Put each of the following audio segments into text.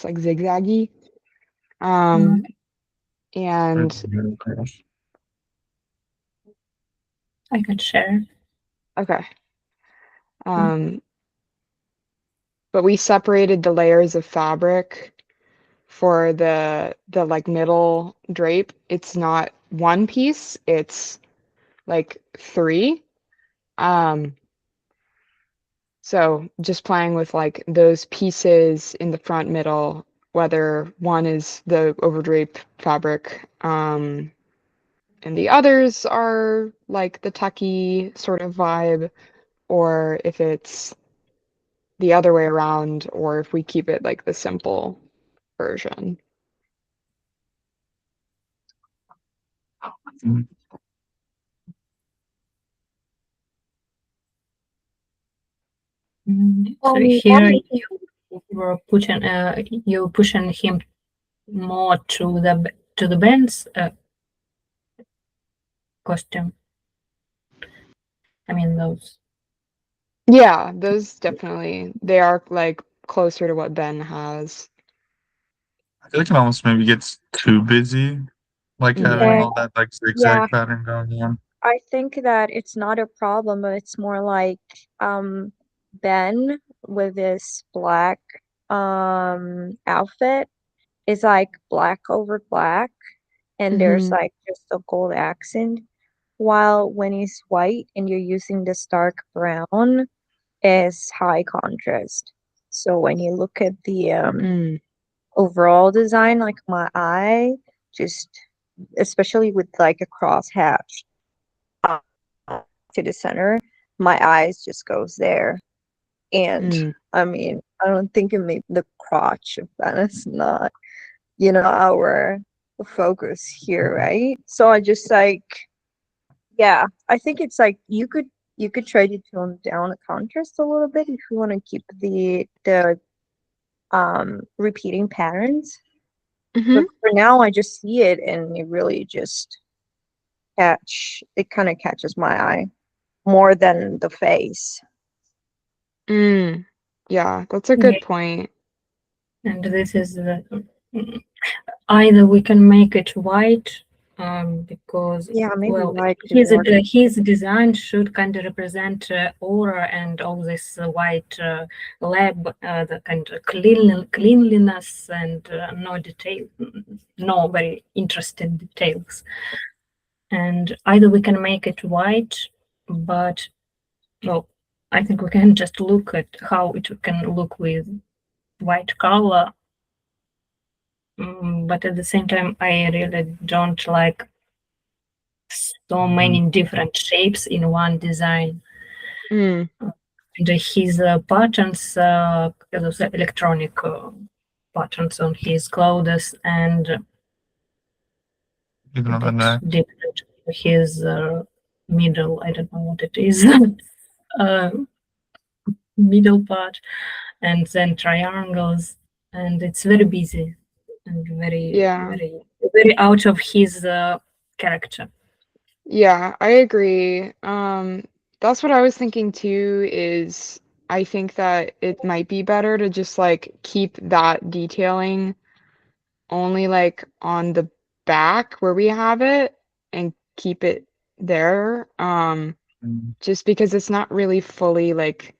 like zigzaggy. And I can share. okay. But we separated the layers of fabric for the like middle drape. It's not one piece, it's like three. So just playing with like those pieces in the front middle, whether one is the overdrape fabric, and the others are like the tucky sort of vibe, or if it's the other way around, or if we keep it like the simple version. So here you're pushing him more to the Ben's costume. I mean those. Yeah, those definitely, they are like closer to what Ben has. I feel like it almost maybe gets too busy, like having all that like zigzag pattern going on. I think that it's not a problem, but it's more like Ben with this black outfit is like black over black, and there's like just a gold accent. While when he's white and you're using this dark brown, is high contrast. So when you look at the overall design, like my eye, just especially with like a cross hatch to the center, my eyes just goes there. And I mean, I don't think it made the crotch of Venice not, our focus here, right? So I just like, yeah, I think it's like you could try to tone down the contrast a little bit if you want to keep the repeating patterns. But for now, I just see it and it really just kind of catches my eye more than the face. Yeah, that's a good point. And this is either we can make it white, because his design should kind of represent aura and all this white lab, the kind of cleanliness and no very interesting details. And either we can make it white, but well, I think we can just look at how it can look with white color. But at the same time, I really don't like so many different shapes in one design. And his patterns, those electronic patterns on his clothes, and different his middle. I don't know what it is. Middle part, and then triangles, and it's very busy and very out of his character. Yeah, I agree. That's what I was thinking too, is I think that it might be better to just like keep that detailing only like on the back where we have it and keep it there. Just because it's not really fully like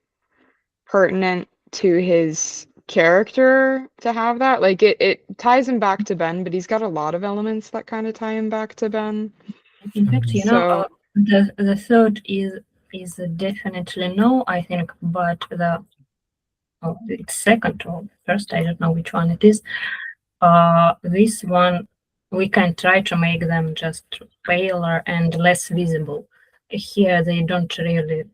pertinent to his character to have that. Like it ties him back to Ben, but he's got a lot of elements that kind of tie him back to Ben. In fact, the third is definitely no, I think, but it's second or first, I don't know which one it is. This one, we can try to make them just paler and less visible. Here, they don't really,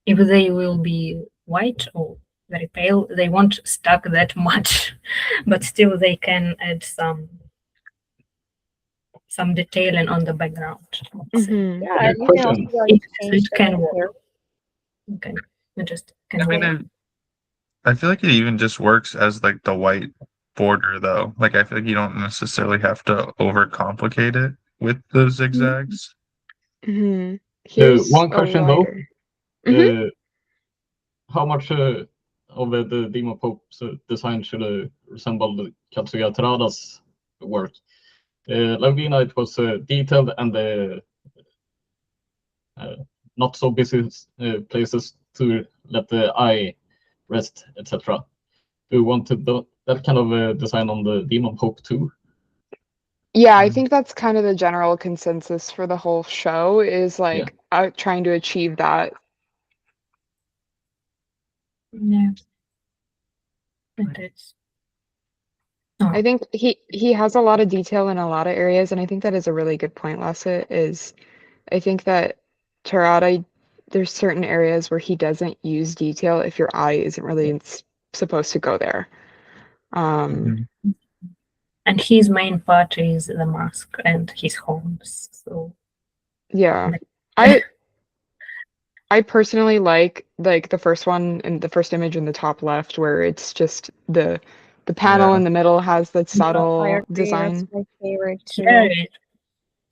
if they will be white or very pale, they won't stuck that much, but still they can add some detailing on the background. Yeah, it can work. Okay, I feel like it even just works as like the white border, though. Like I feel like you don't necessarily have to overcomplicate it with the zigzags. One question though: how much of the Demon Pope's design should resemble the Katsuya Terada's work. Lavina, it was detailed and not so busy places to let the eye rest, etc. Do you want that kind of design on the Demon Pope too? Yeah, I think that's kind of the general consensus for the whole show is like trying to achieve that. Yeah. It is. Oh. I think he has a lot of detail in a lot of areas, and I think that is a really good point, Lasse, is I think that Terada, there's certain areas where he doesn't use detail if your eye isn't really supposed to go there. And his main part is the mask and his homes. So yeah, I personally like the first one and the first image in the top left where it's just the panel in the middle has that subtle design. That's my favorite too.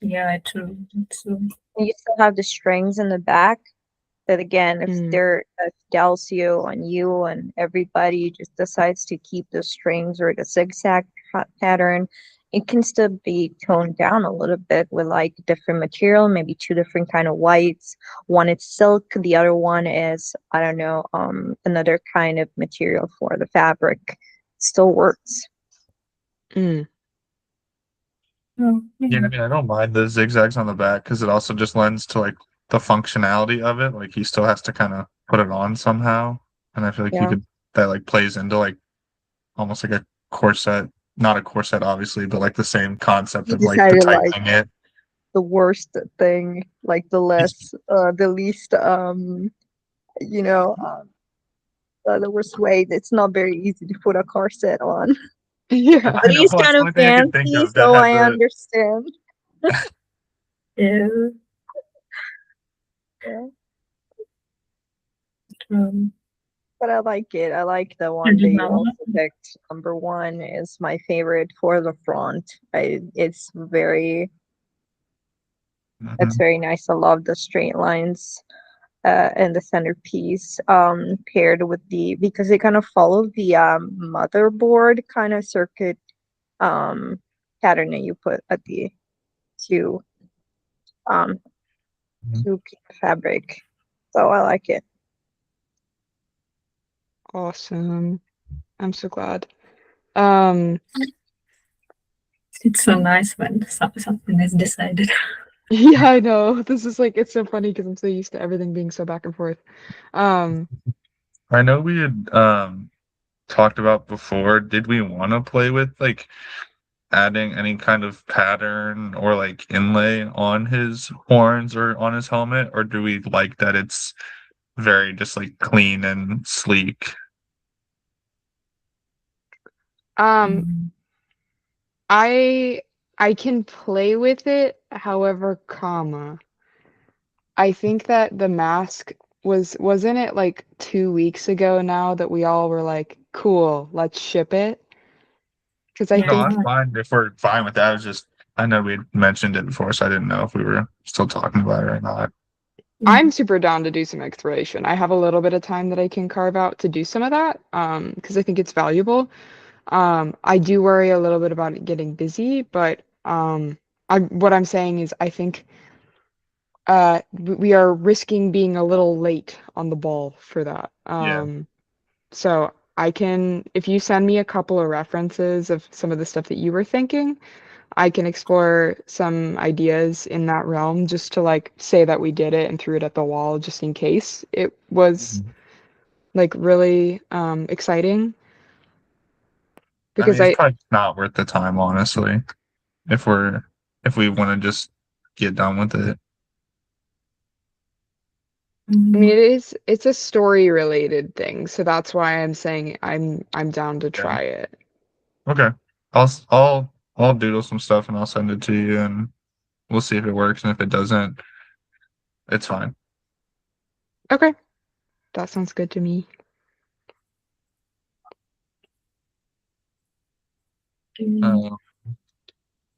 Yeah, true. You still have the strings in the back. That again, if Dalcio and you and everybody just decides to keep the strings or the zigzag pattern, it can still be toned down a little bit with like different material, maybe two different kind of whites. One is silk, the other one is, I don't know, another kind of material for the fabric. Still works. Mm. Yeah, I mean, I don't mind the zigzags on the back because it also just lends to like the functionality of it. Like he still has to kind of put it on somehow, and I feel like that like plays into like almost like a corset, not a corset obviously, but like the same concept of like the tightening it. The worst thing, like the least, the worst way. It's not very easy to put a corset on. Yeah, but he's kind of fancy, so I understand. Yeah. But I like it. I like the one that you also picked. Number 1 is my favorite for the front. It's very very nice. I love the straight lines and the centerpiece paired with because they kind of follow the motherboard kind of circuit pattern that you put at the to keep the fabric. So I like it. Awesome. I'm so glad. It's so nice when something is decided. Yeah, I know. This is like, it's so funny because I'm so used to everything being so back and forth. I know we had talked about before, did we want to play with like adding any kind of pattern or like inlay on his horns or on his helmet, or do we like that it's very just like clean and sleek? I can play with it, however, I think that the mask wasn't it like 2 weeks ago now that we all were like, cool, let's ship it? Because I think I'm fine if we're fine with that. It was just I know we mentioned it before, so I didn't know if we were still talking about it or not. I'm super down to do some exploration. I have a little bit of time that I can carve out to do some of that, because I think it's valuable. I do worry a little bit about it getting busy, but what I'm saying is I think we are risking being a little late on the ball for that. So I can, if you send me a couple of references of some of the stuff that you were thinking, I can explore some ideas in that realm just to like say that we did it and threw it at the wall just in case it was like really exciting. Because it's probably not worth the time, honestly, if we want to just get done with it. I mean, it's a story related thing, so that's why I'm saying I'm down to try it. Okay. I'll doodle some stuff and I'll send it to you and we'll see if it works, and if it doesn't, it's fine. Okay. That sounds good to me.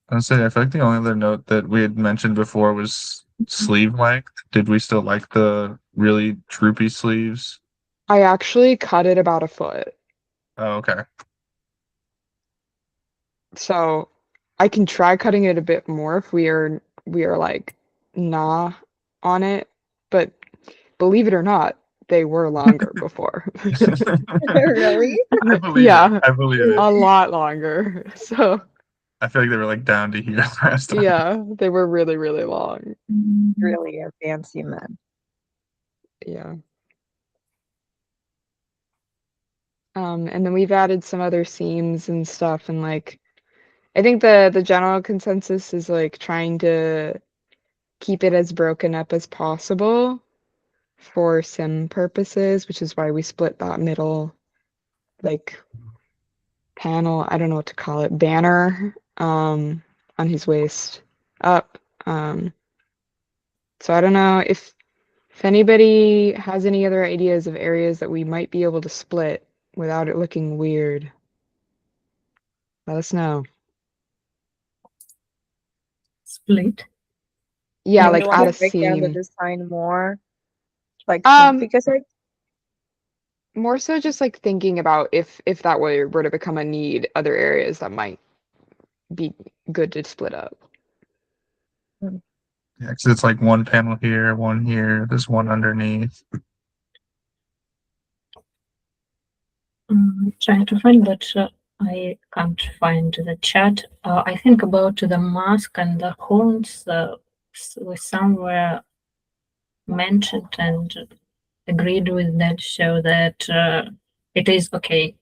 I say I feel like the only other note that we had mentioned before was sleeve length. Did we still like the really droopy sleeves? I actually cut it about a foot. Oh, okay. So I can try cutting it a bit more if we are like nah on it, but believe it or not, they were longer before. Really? I believe it. Yeah, I believe it. a lot longer. So I feel like they were like down to here last time. yeah, they were really, really long. Really a fancy man. Yeah. And then we've added some other seams and stuff, and like I think the general consensus is like trying to keep it as broken up as possible for sim purposes, which is why we split that middle like panel, I don't know what to call it, banner on his waist up. So I don't know if anybody has any other ideas of areas that we might be able to split without it looking weird. Let us know. Split. Yeah, And like you want add to a break down the seam. design more, like Um, because I More so just like thinking about if that were to become a need, other areas that might be good to split up. Yeah, 'cause it's like one panel here, one here, there's one underneath. Trying to find, but I can't find the chat. I think about the mask and the horns was somewhere mentioned and agreed with that show that it is okay,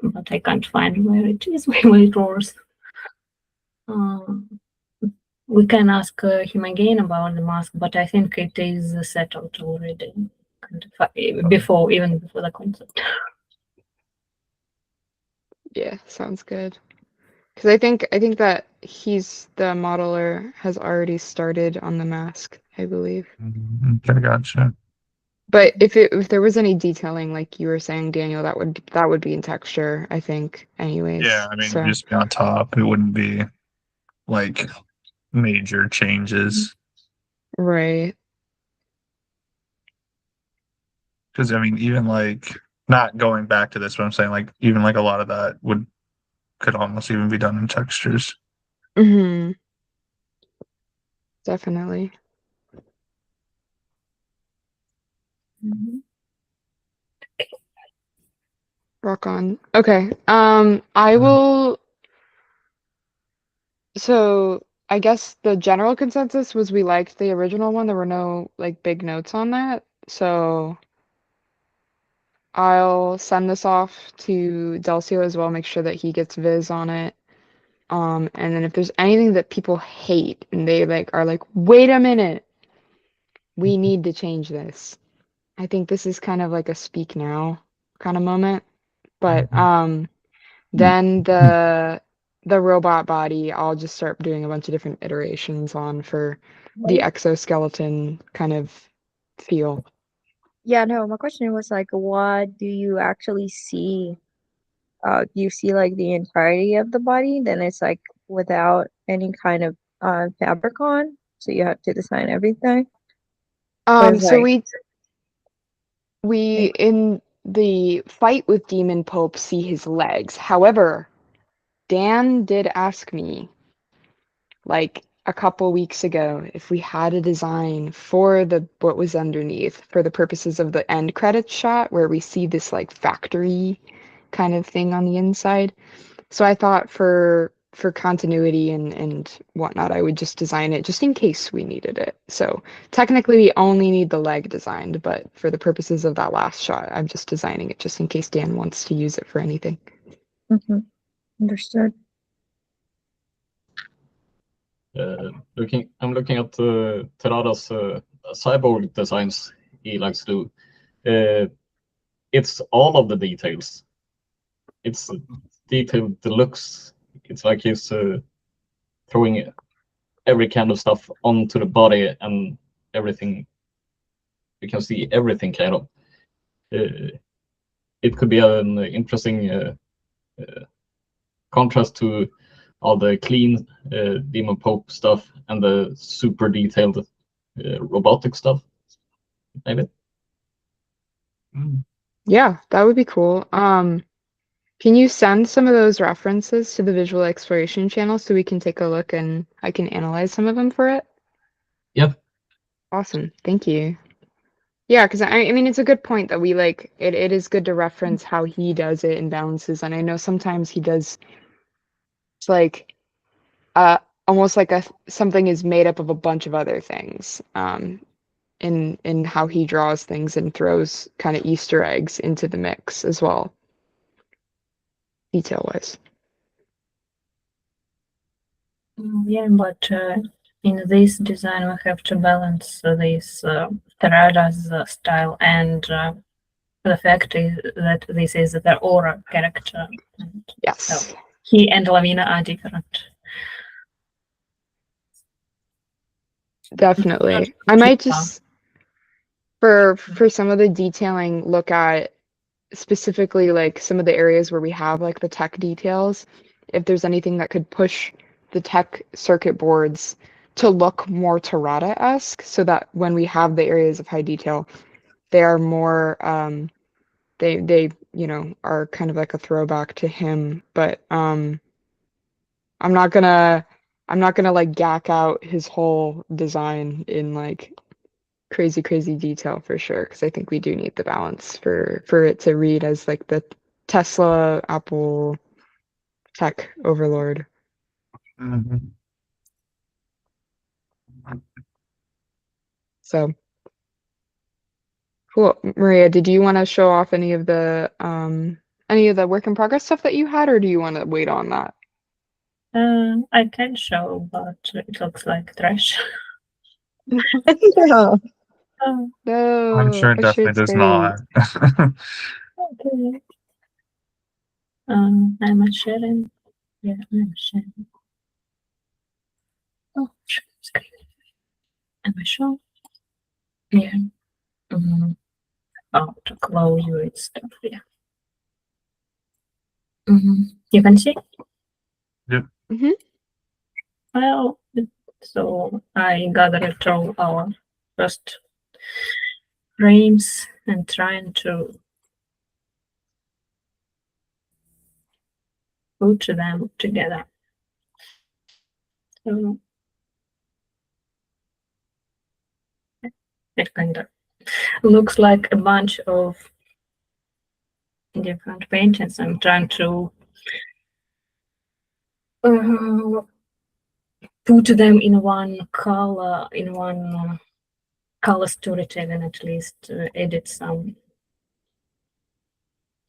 but I can't find where it is, where it was. We can ask him again about the mask, but I think it is settled already, before even before the concept. Yeah, sounds good. Because I think that the modeler has already started on the mask, I believe. Okay, gotcha. But if there was any detailing, like you were saying, Daniel, that would be in texture, I think, anyways. Yeah, I mean, So just be on top. It wouldn't be like major changes. right. Because I mean, even like not going back to this, but I'm saying like even like a lot of that could almost even be done in textures. Mm-hmm. Definitely. Rock on. Okay. I will. So I guess the general consensus was we liked the original one. There were no like big notes on that. So I'll send this off to Delcio as well, make sure that he gets Viz on it. And then if there's anything that people hate and they like are like, wait a minute, we need to change this. I think this is kind of like a speak now kind of moment. But then the robot body, I'll just start doing a bunch of different iterations on for the exoskeleton kind of feel. yeah, no, my question was like, what do you actually see? You see like the entirety of the body, then it's like without any kind of fabric on, so you have to design everything. Or it's So like, we in the fight with Demon Pope see his legs. However, Dan did ask me like a couple weeks ago if we had a design for the what was underneath for the purposes of the end credits shot where we see this like factory kind of thing on the inside. So I thought for continuity and whatnot, I would just design it just in case we needed it. So technically we only need the leg designed, but for the purposes of that last shot, I'm just designing it just in case Dan wants to use it for anything. understood. I'm looking at Terada's cyborg designs he likes to do. It's all of the details. It's detailed deluxe. It's like he's throwing every kind of stuff onto the body and everything. You can see everything kind of. It could be an interesting contrast to all the clean Demon Pope stuff and the super detailed robotic stuff. Maybe. Yeah, that would be cool. Can you send some of those references to the visual exploration channel so we can take a look and I can analyze some of them for it? Yep. Awesome. Thank you. Yeah, because I mean, it's a good point that we like it is good to reference how he does it and balances. And I know sometimes he does it's like uh almost like something is made up of a bunch of other things. In how he draws things and throws kind of Easter eggs into the mix as well, detail wise. Yeah, but in this design we have to balance this Terada's style and the fact is that this is the aura character. And Yes. so he and Lavina are different. Definitely. I might just for some of the detailing look at specifically like some of the areas where we have like the tech details, if there's anything that could push the tech circuit boards to look more Terada-esque so that when we have the areas of high detail, they are more they you know are kind of like a throwback to him, but I'm not gonna like gack out his whole design in like crazy detail for sure because I think we do need the balance for it to read as like the Tesla Apple tech overlord. Mhm. So cool. Maria, did you want to show off any of the work in progress stuff that you had, or do you want to wait on that? I can show, but it looks like trash. No. Oh, No, I'm sure it definitely it's does great. not. okay. I'm sharing. Yeah, I'm sharing. Oh, screen. Am I sure? Yeah. Oh, to close with stuff. Yeah. You can see. Yep. Mm-hmm. Well, so I gathered all our first frames and trying to put them together. So it kind of looks like a bunch of different paintings. I'm trying to put them in one color, color storytelling, at least edit some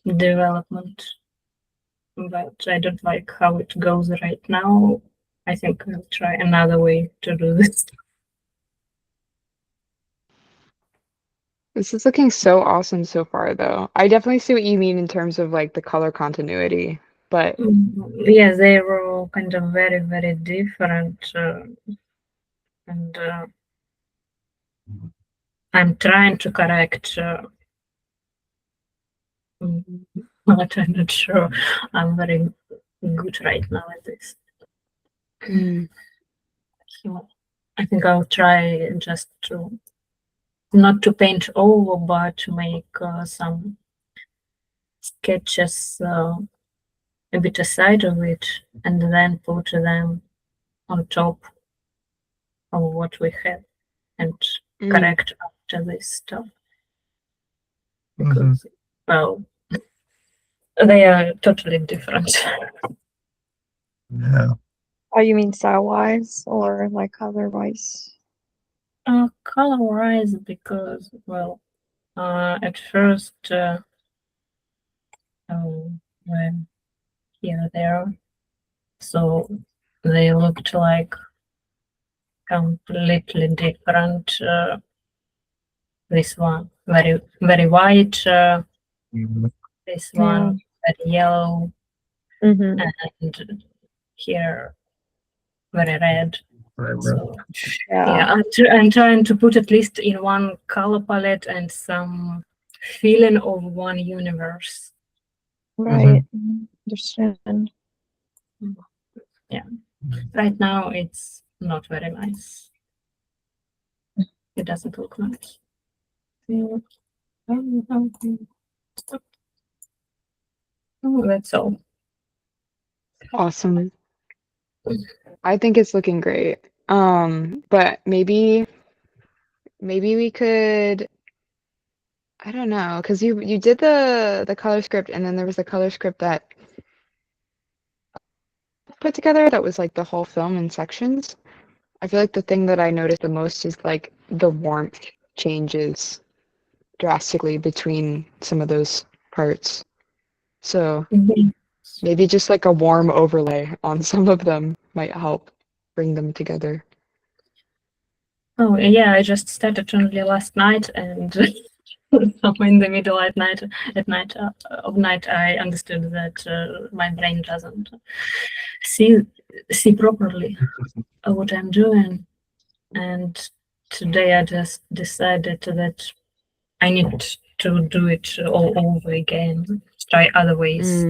development. But I don't like how it goes right now. I think I'll try another way to do this. This is looking so awesome so far, though. I definitely see what you mean in terms of like the color continuity, but Yeah, they were kind of very different, and I'm trying to correct. But I'm not sure I'm very good right now at this. So I think I'll try just to not to paint over, but to make some sketches a bit aside of it, and then put them on top of what we have and correct after this stuff. Because, well, they are totally different. Yeah. Oh, you mean style-wise or like color-wise? Color-wise, because, well, at first, when here there, so they looked like completely different. This one very white. This one very yellow, Mm-hmm. and here very red. Right. So Yeah. I'm trying to put at least in one color palette and some feeling of one universe. Right. Understand. Yeah. Right now it's not very nice. It doesn't look nice. Oh, that's all. Awesome. I think it's looking great. But maybe we could, I don't know, because you did the color script, and then there was a color script that put together that was like the whole film in sections. I feel like the thing that I noticed the most is like the warmth changes drastically between some of those parts. So Mhm. maybe just like a warm overlay on some of them might help bring them together. Oh yeah, I just started only last night, and somewhere in the middle of night, I understood that my brain doesn't see properly what I'm doing, and today I just decided that I need to do it all over again, try other ways.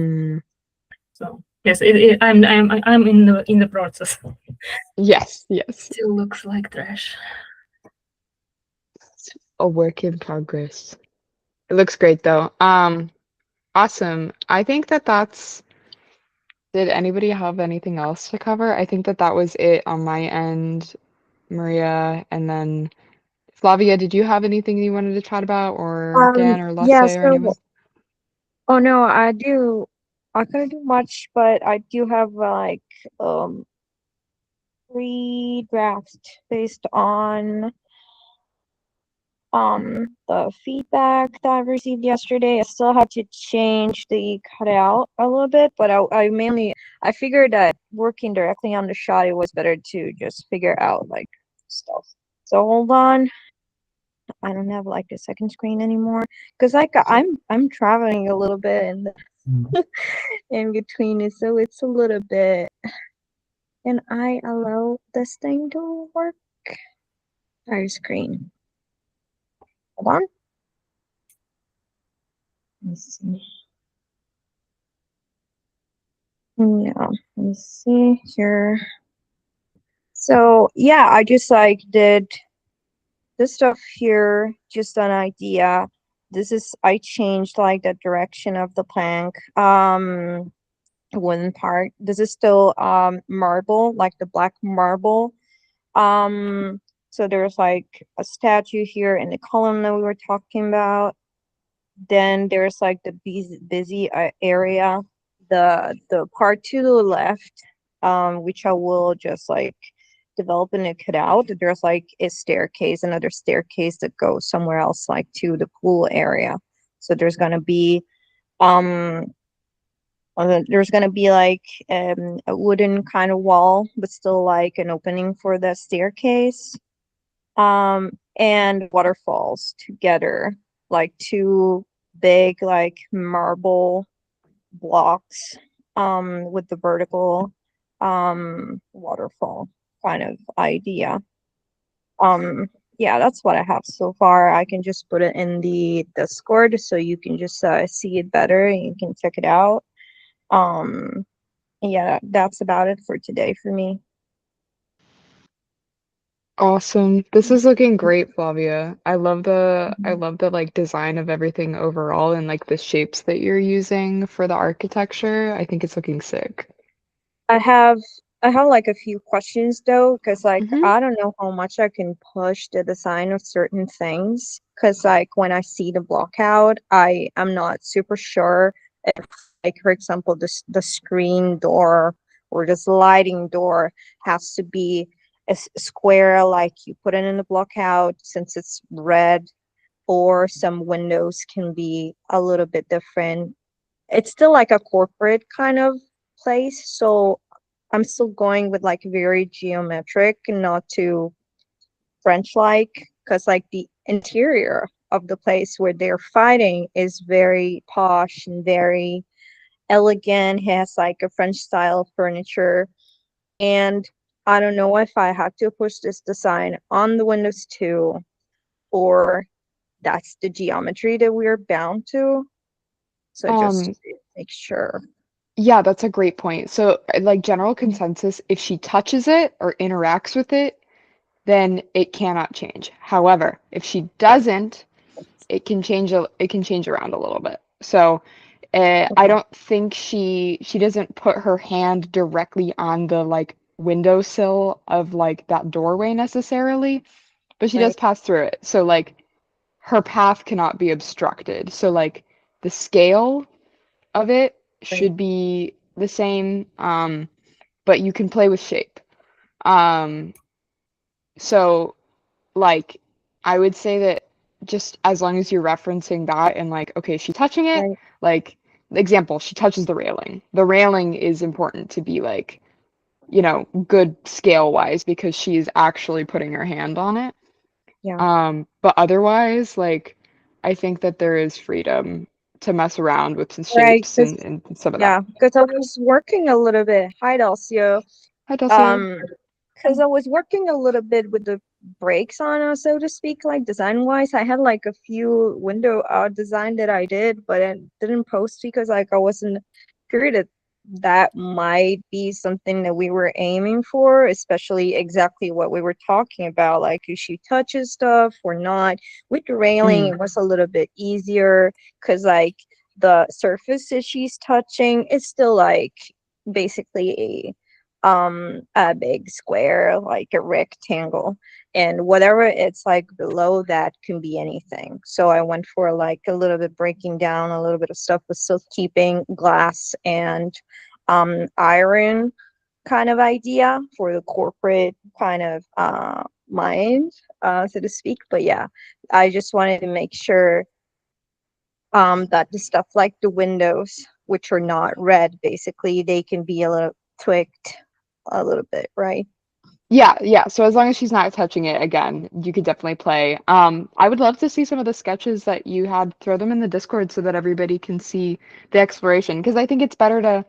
So yes, I'm in the process. Yes. Still looks like trash. A work in progress. It looks great though. Awesome. I think that's. Did anybody have anything else to cover? I think that was it on my end, Maria, and then Flavia, did you have anything you wanted to chat about, or Dan or Lasse Yeah, or anyone? oh no, I do. I couldn't do much, but I do have like um 3 drafts based on the feedback that I received yesterday. I still have to change the cutout a little bit, but I figured that working directly on the shot, it was better to just figure out like stuff. So hold on. I don't have like the second screen anymore because like I'm traveling a little bit in between it, so it's a little bit. And I allow this thing to work. Entire screen. Hold on. Let's see. Yeah, let's see here. So yeah, I just like did this stuff here, just an idea. I changed like the direction of the plank. Wooden part. This is still marble, like the black marble. So there's like a statue here in the column that we were talking about. Then there's like the busy area, the part to the left, which I will just like develop and cut out. There's like a staircase, another staircase that goes somewhere else, like to the pool area. So um there's gonna be like a wooden kind of wall, but still like an opening for the staircase. And waterfalls together, like 2 big like marble blocks, with the vertical waterfall kind of idea. Um, yeah, that's what I have so far. I can just put it in the Discord so you can just see it better and you can check it out. Um, yeah, that's about it for today for me. Awesome. This is looking great, Flavia. I love the like design of everything overall and like the shapes that you're using for the architecture. I think it's looking sick. I have I have like a few questions though, because like Mm-hmm. I don't know how much I can push the design of certain things. Because like when I see the block out, I'm not super sure if like for example the screen door or the sliding door has to be a square like you put it in the block out since it's red, or some windows can be a little bit different. It's still like a corporate kind of place, so I'm still going with like very geometric, not too French like, because like the interior of the place where they're fighting is very posh and very elegant, has like a French style furniture. And I don't know if I have to push this design on the windows too, or that's the geometry that we're bound to. So just Um, to make sure. yeah, that's a great point. So, like general consensus, if she touches it or interacts with it, then it cannot change. However, if she doesn't, it can change around a little bit. So I don't think she doesn't put her hand directly on the like windowsill of like that doorway necessarily, but she does Right. pass through it. So like her path cannot be obstructed. So like the scale of it Right. should be the same, but you can play with shape. Um, so like I would say that just as long as you're referencing that and like, okay, she's touching it, Right. like example, she touches the railing. The railing is important to be like, you know, good scale wise because she's actually putting her hand on it. Yeah. But otherwise, like I think that there is freedom to mess around with some Right. shapes and some of that. Yeah, because I was working a little bit. Hi, Delcio. Hi, Delcio. Um, because I was working a little bit with the brakes on, so to speak, like design wise. I had like a few window design that I did, but I didn't post because like I wasn't figured that that might be something that we were aiming for, especially exactly what we were talking about, like if she touches stuff or not. With the railing, Mm. it was a little bit easier because like the surface that she's touching is still like basically a big square, like a rectangle, and whatever it's like below that can be anything. So I went for like a little bit breaking down a little bit of stuff, but still keeping glass and iron kind of idea for the corporate kind of mind, so to speak. But yeah, I just wanted to make sure that the stuff like the windows, which are not red, basically they can be a little tweaked a little bit, right? Yeah, yeah. So as long as she's not touching it again, you could definitely play. I would love to see some of the sketches that you had. Throw them in the Discord so that everybody can see the exploration. Because I think it's better to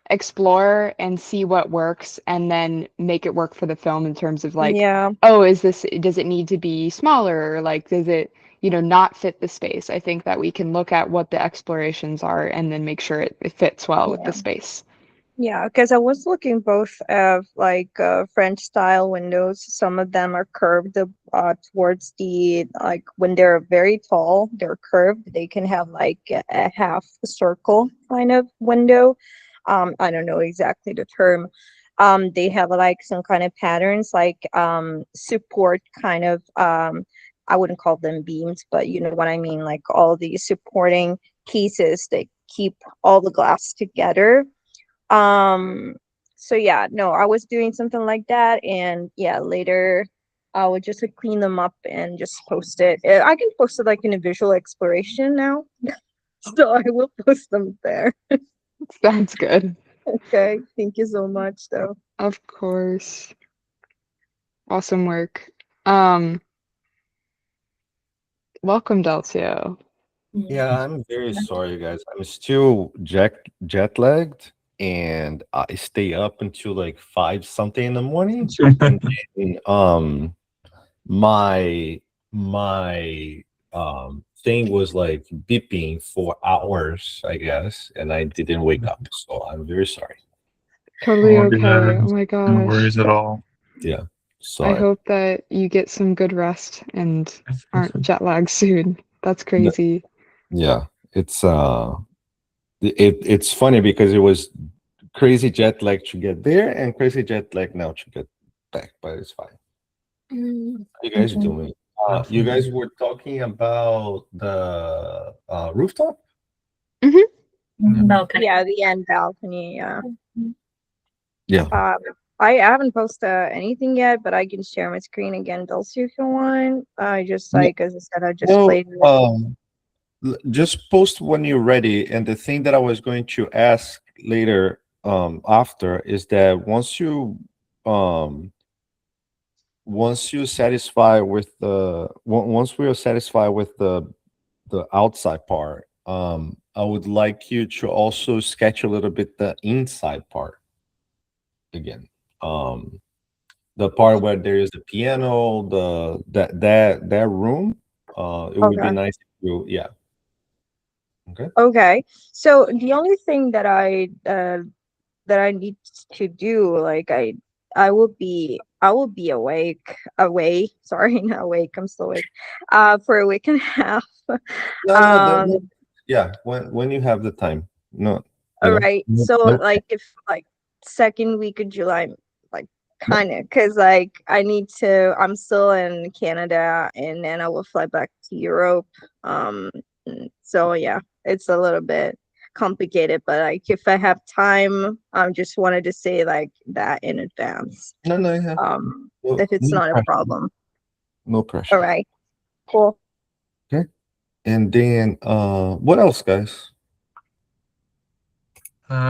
explore and see what works and then make it work for the film in terms of like, Yeah, oh, does it need to be smaller? Or like, does it, not fit the space? I think that we can look at what the explorations are and then make sure it fits well with yeah. the space. Yeah, because I was looking both at like French style windows. Some of them are curved towards the like when they're very tall, they're curved. They can have like a half circle kind of window. I don't know exactly the term. They have like some kind of patterns, like support kind of I wouldn't call them beams, but you know what I mean, like all these supporting pieces that keep all the glass together. um, so yeah, no, I was doing something like that, and yeah, later I would just like, clean them up and just post it. I can post it like in a visual exploration now, so I will post them there. Sounds good. Okay, thank you so much, though. Of course. Awesome work. Um, Welcome, Delcio. Yeah, I'm very sorry, guys. I'm still jet lagged, and I stay up until like 5 something in the morning. And then, my my thing was like beeping for hours, I guess, and I didn't wake up. So I'm very sorry. Totally Oh, okay. yeah. Oh my No gosh. worries at all. Yeah, I sorry. hope that you get some good rest and aren't jet lagged soon. That's No, crazy. yeah, it's funny because it was crazy jet lag to get there and crazy jet lag now to get back, but it's fine. How you guys Okay. doing? You guys were talking about the rooftop? Mm-hmm. Balcony. Yeah, the end balcony. Yeah. Yeah. I haven't posted anything yet, but I can share my screen again, Dulce, if you want. I just Yeah. like as I said, I just Well, played with just post when you're ready. And the thing that I was going to ask later, after, is that um, once you satisfy with once we are satisfied with the outside part, I would like you to also sketch a little bit the inside part again. The part where there is the piano, that room. It would be Okay. nice if you, yeah. Okay. Okay. So the only thing that I need to do, like I will be away. Sorry, not awake. I'm still awake. For a week and a half. No, no, Um, Yeah, when you have the time. No, All right. So no, like if like second week of July, like no. kind of, because like I'm still in Canada and then I will fly back to Europe. So yeah, it's a little bit complicated, but like if I have time, I just wanted to say like that in advance. No, no, yeah. If it's No not a pressure. problem. No pressure. All right. Cool. Okay. And then what else, guys?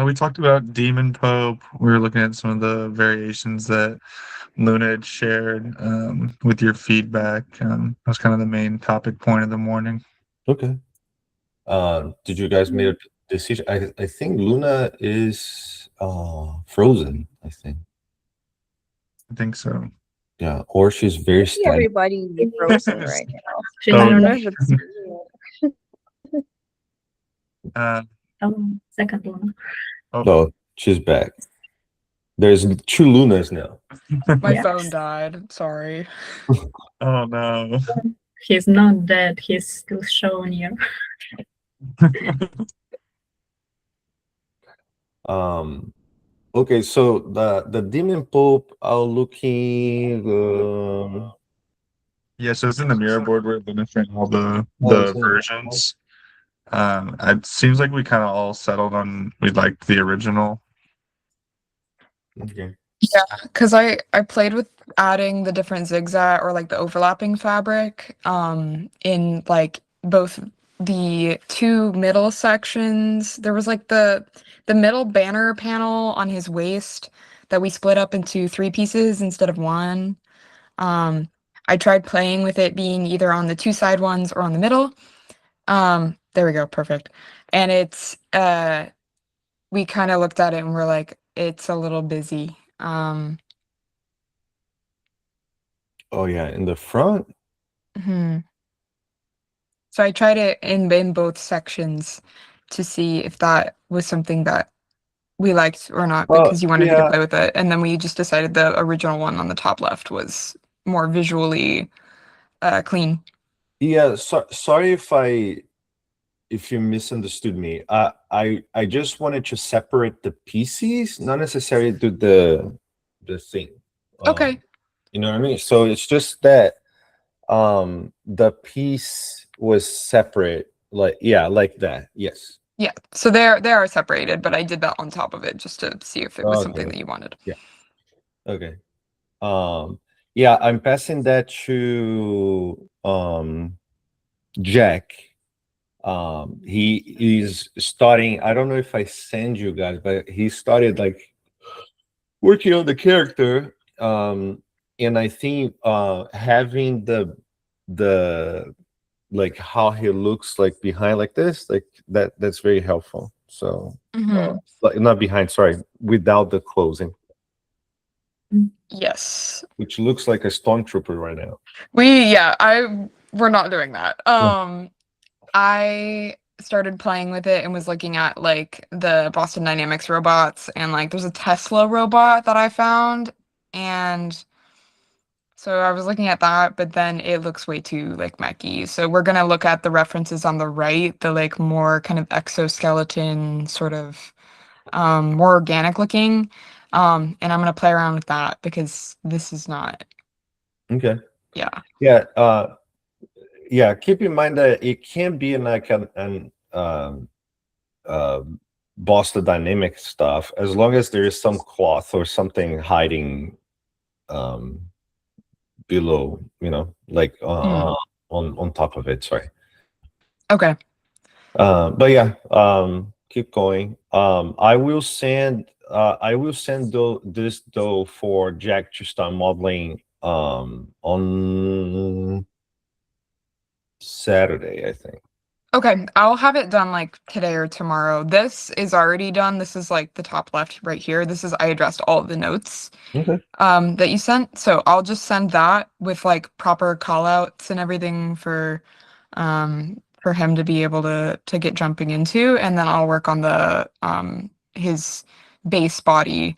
We talked about Demon Pope. We were looking at some of the variations that Luna had shared with your feedback. That was kind of the main topic point of the morning. Okay. Did you guys make a decision? I think Luna is frozen, I think. I think so. Yeah, or she's very See static. everybody frozen right now. She I Oh, don't might know be if it's second one. Oh, she's back. There's 2 Lunas now. My Yes. phone died. Sorry. Oh no. He's not dead. He's still showing you. Okay, so the Demon Pope are looking Yeah, so it's in the mirror board where Luna sharing all oh, the it's in- versions. It seems like we kind of all settled on we liked the original. okay. Yeah, because I played with adding the different zigzag or like the overlapping fabric in like both the 2 middle sections. There was like the middle banner panel on his waist that we split up into 3 pieces instead of 1. I tried playing with it being either on the 2 side ones or on the middle. There we go, perfect. And it's we kind of looked at it and we're like, it's a little busy. Oh yeah, in the front. So I tried it in both sections to see if that was something that we liked or not Well, because you wanted me to yeah, play with it. And then we just decided the original one on the top left was more visually clean. yeah. Sorry if you misunderstood me. I just wanted to separate the pieces, not necessarily do the thing. Okay. You know what I mean? So it's just that the piece was separate, like like that. Yes. Yeah. So they are separated, but I did that on top of it just to see if it was something that you wanted. Yeah. Okay. Yeah, I'm passing that to Jack. He is starting. I don't know if I send you guys, but he started like working on the character. And I think having the like how he looks like behind like this, like that's very helpful. So like not behind, sorry, without the closing, Yes. which looks like a stormtrooper right now. We're not doing that. I started playing with it and was looking at like the Boston Dynamics robots and like there's a Tesla robot that I found and so I was looking at that, but then it looks way too like mechy. So we're gonna look at the references on the right, the like more kind of exoskeleton sort of more organic looking. And I'm gonna play around with that because this is not Okay. yeah. Yeah. Yeah. Keep in mind that it can be like an Boston Dynamic stuff as long as there is some cloth or something hiding below, like on top of it. Sorry. Okay. But yeah, keep going. I will send this though for Jack to start modeling on Saturday, I think. Okay, I'll have it done like today or tomorrow. This is already done. This is like the top left right here. I addressed all of the notes Okay. that you sent. So I'll just send that with like proper call outs and everything for him to be able to get jumping into. And then I'll work on the his base body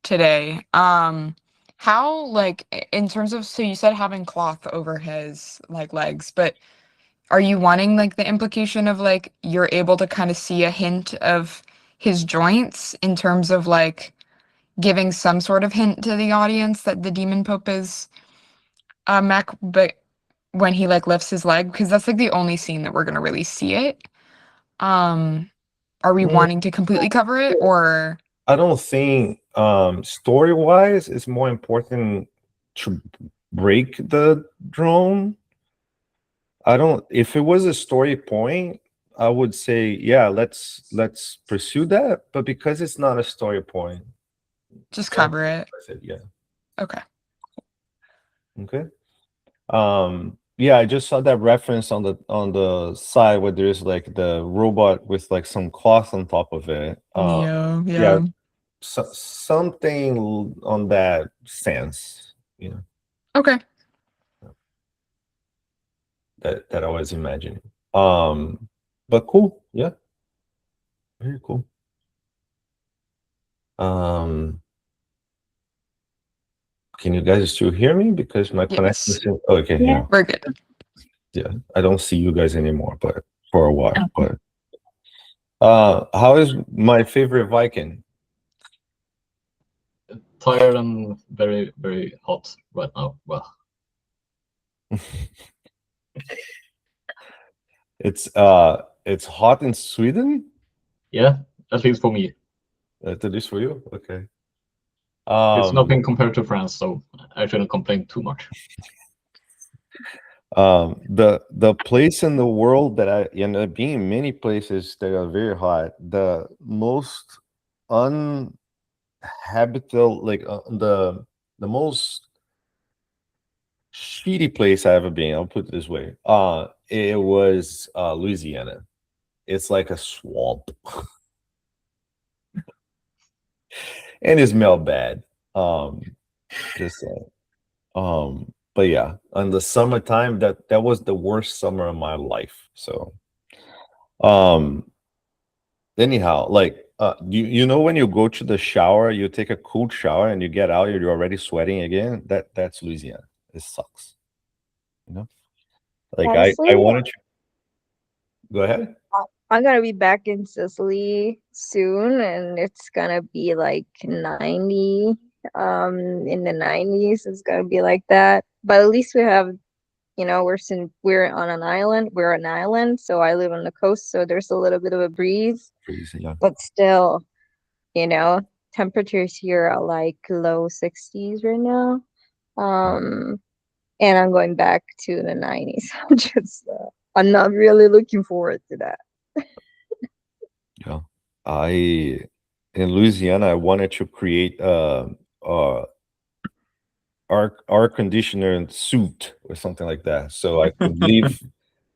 today. How like in terms of so you said having cloth over his like legs, but are you wanting like the implication of like you're able to kind of see a hint of his joints in terms of like giving some sort of hint to the audience that the demon pope is mech, but when he like lifts his leg, because that's like the only scene that we're gonna really see it. Are we wanting to completely cover it, or I don't think story wise it's more important to break the drone. I don't, if it was a story point, I would say yeah, let's pursue that, but because it's not a story point, just cover it? I said yeah. Okay. Okay. Yeah, I just saw that reference on the side where there's like the robot with like some cloth on top of it. Yeah. Yeah, something on that sense, you know, Okay. that I was imagining. But cool, yeah, very cool. Can you guys still hear me? Because my connection Yes. is okay. Yeah, We're good. yeah. I don't see you guys anymore, but for a while. Okay. But how is my favorite Viking? Tired and very, very hot right now. Well, It's hot in Sweden. yeah, at least for me. At least for you, okay. It's nothing compared to France, so I shouldn't complain too much. The place in the world that I end up being in many places that are very hot. The most uninhabitable, like the most shitty place I ever been. I'll put it this way. It was Louisiana. It's like a swamp, and it smelled bad. Just saying. But yeah, in the summertime, that was the worst summer of my life. So, anyhow, like, you know when you go to the shower, you take a cold shower, and you get out, you're already sweating again. That's Louisiana. It sucks. You know, like Honestly, I wanted to go ahead. I'm gonna be back in Sicily soon, and it's gonna be like 90. In the 90s, it's gonna be like that. But at least we have, we're on an island. We're an island, so I live on the coast, so there's a little bit of a breeze. Please, yeah. But still, you know, temperatures here are like low 60s right now. And I'm going back to the 90s. I'm not really looking forward to that. Yeah, I in Louisiana, I wanted to create air conditioner suit or something like that, so I could leave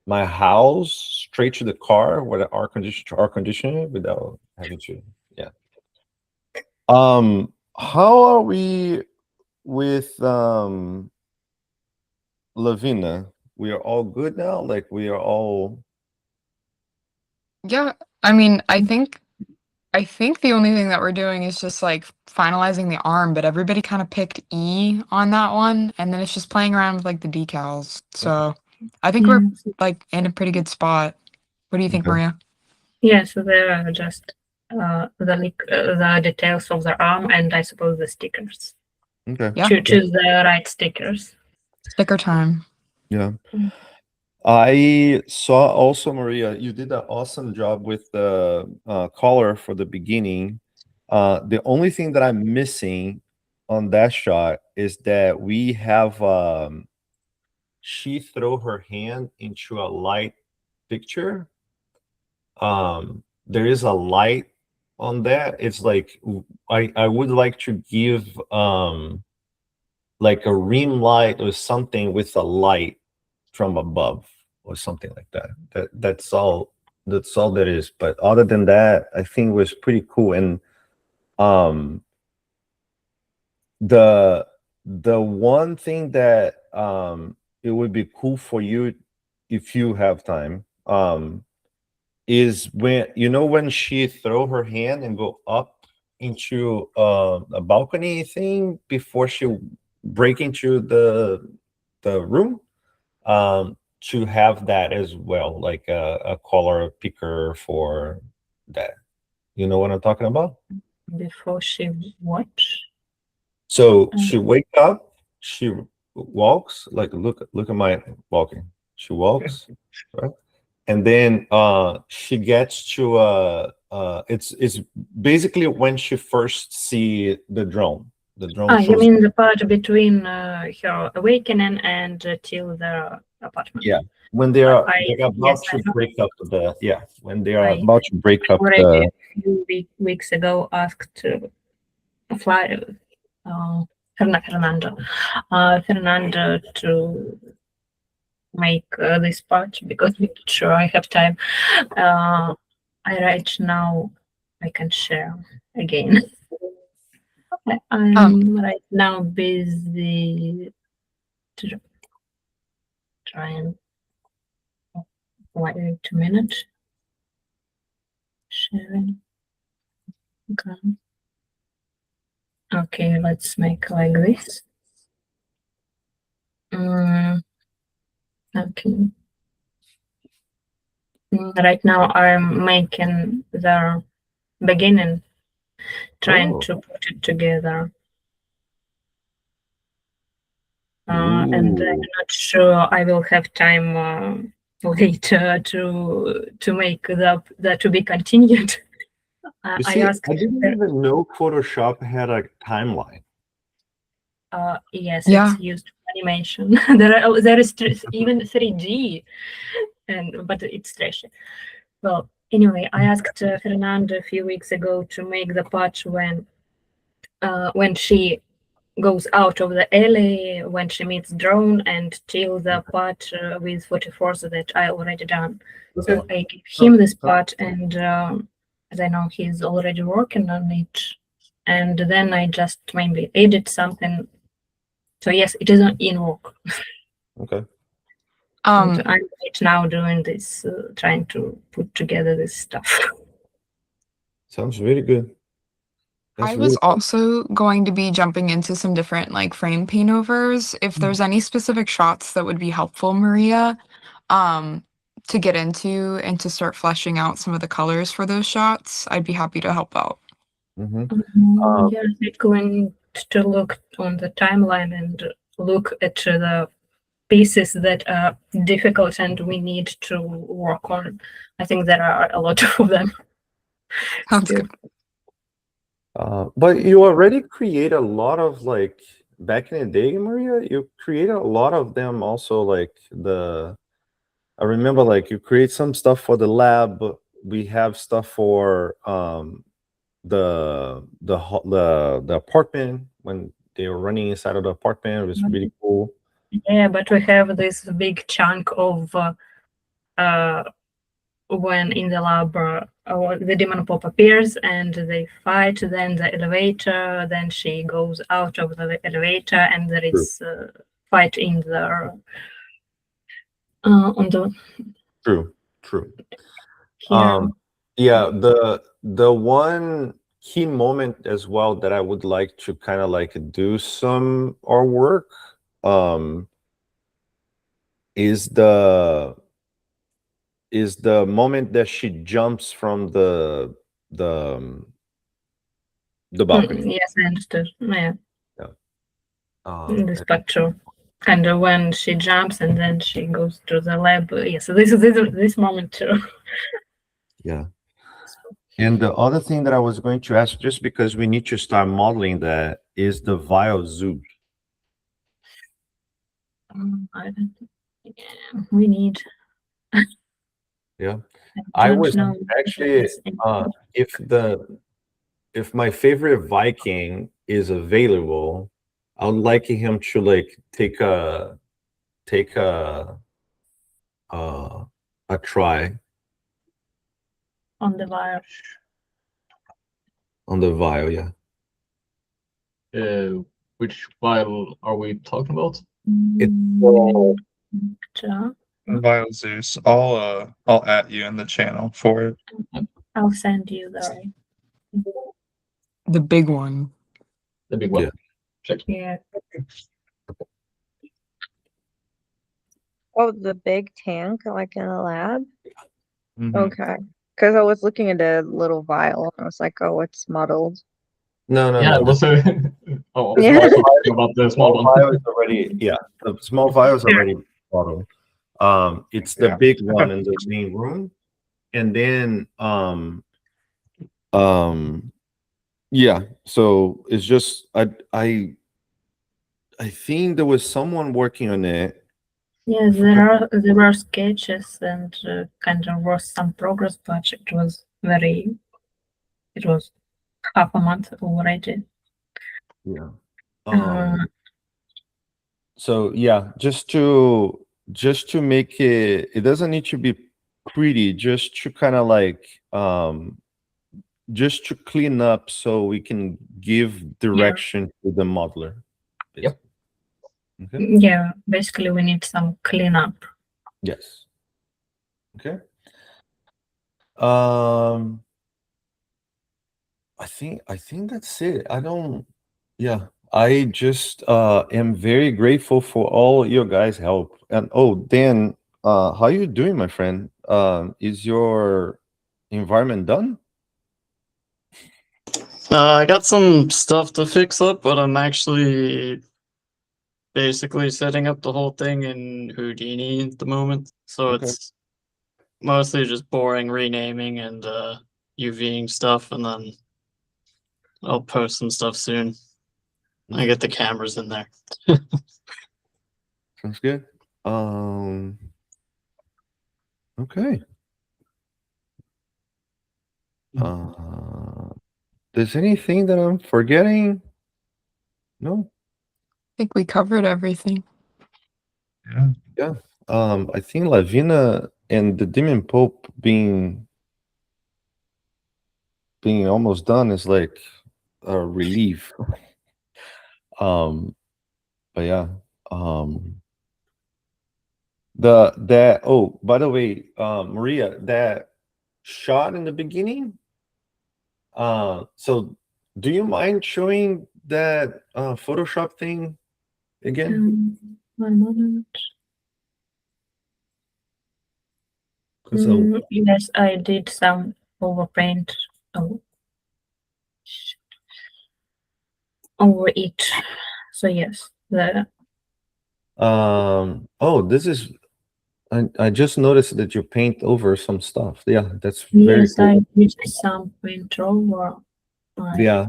my house straight to the car with an air conditioner without having to. Yeah. How are we with Lavina? We are all good now. Like we are all. Yeah. I mean, I think the only thing that we're doing is just like finalizing the arm, but everybody kind of picked E on that one, and then it's just playing around with like the decals. So I think we're like in a pretty good spot. What do you think, Okay. Maria? Yeah, so there are just the details of the arm and I suppose the stickers. Okay. Yeah. Choose the right stickers. Sticker time. Yeah. I saw also, Maria, you did an awesome job with the color for the beginning. The only thing that I'm missing on that shot is that we have she throw her hand into a light picture. There is a light on that. It's like I would like to give like a rim light or something with a light from above or something like that. That's all that is. But other than that, I think it was pretty cool. And the one thing that it would be cool for you if you have time is when she throw her hand and go up into a balcony thing before she break into the room. to have that as well, like a color picker for that. You know what I'm talking about? Before she what? So she wakes up, she walks, like look at my walking. She walks, right? And then she gets to it's basically when she first see the drone. The drone You shows. mean the part between her awakening and till the apartment? Yeah, when they're about yes, to break up when they are I about to break up already the. a few weeks ago asked Fernando to make this part because I'm not sure I have time. Right now I can share again. I'm right now busy trying. Wait 2 minutes. Sharing. Okay, let's make like this. Okay. Right now I'm making the beginning, trying to put it together. And I'm not sure I will have time later to make that to be continued. You see, I didn't even know Photoshop had a timeline. Yes, it's used for animation. there is even 3D, but it's trashy. Well, anyway, I asked Fernando a few weeks ago to make the part when she goes out of the alley, when she meets drone, and till the part with 44 that I already done. Okay. So I gave him this part, and as I know he's already working on it, and then I just maybe edit something. So yes, it is in work. Okay. I'm right now doing this, trying to put together this stuff. Sounds really good. I was also going to be jumping into some different like frame paint overs. If there's any specific shots that would be helpful, Maria, to get into and to start fleshing out some of the colors for those shots, I'd be happy to help out. Yeah, I'm going to look on the timeline and look at the pieces that are difficult and we need to work on. I think there are a lot of them. Sounds good. But you already create a lot of like back in the day, Maria. You created a lot of them. Also, like I remember like you create some stuff for the lab. We have stuff for the apartment when they were running inside of the apartment. It was really cool. Yeah, but we have this big chunk of when in the lab the demon pop appears and they fight, then the elevator, then she goes out of the elevator and there is fight in the on the True. Yeah, the one key moment as well that I would like to kind of like do some artwork is the moment that she jumps from the balcony. Yes, I understood. Yeah. This Yeah. picture. And when she jumps and then she goes to the lab. Yes, so this moment too. Yeah. And the other thing that I was going to ask, just because we need to start modeling that, is the vial zoo. I don't think we need. Yeah, I was actually if my favorite Viking is available, I would like him to like take a try on the vial. On the vial, yeah. Which vial are we talking about? It's Vial Zeus. I'll at you in the channel for it. I'll send you the big one. The big one. Yeah. Oh, the big tank, like in a lab? Mhm. Okay. Because I was looking at a little vial and I was like, oh, it's muddled. No, Yeah, it no. was oh, The Yeah. also talking about the small small one. vial is already, yeah. The small vial is already bottled. It's the Yeah. big one in the main room, and then yeah. So it's just I think there was someone working on it. Yeah, I forgot. there were sketches and kind of was some progress, but it was half a month already. Yeah. Uh, So yeah, just to make it, it doesn't need to be pretty, just to kind of like just to clean up so we can give direction to the modeler. Yep. Okay. Yeah, basically we need some cleanup. Yes. Okay. Um I think that's it. I don't Yeah. I just am very grateful for all your guys' help. And oh, Dan, how you doing, my friend? Is your environment done? I got some stuff to fix up, but I'm actually basically setting up the whole thing in Houdini at the moment. So Okay. it's mostly just boring renaming and UVing stuff, and then I'll post some stuff soon. I get the cameras in there. Sounds good. Okay. There's anything that I'm forgetting? No? I think we covered everything. Yeah. Yeah. I think Lavina and the Demon Pope being almost done is like a relief. But yeah. Oh, by the way, Maria, that shot in the beginning. So do you mind showing that Photoshop thing again? 1 moment. 'Cause, Yes, I did some overpaint over it. So yes, oh, this is I just noticed that you paint over some stuff. Yeah, that's very yes, cool. I did some paint over. Yeah.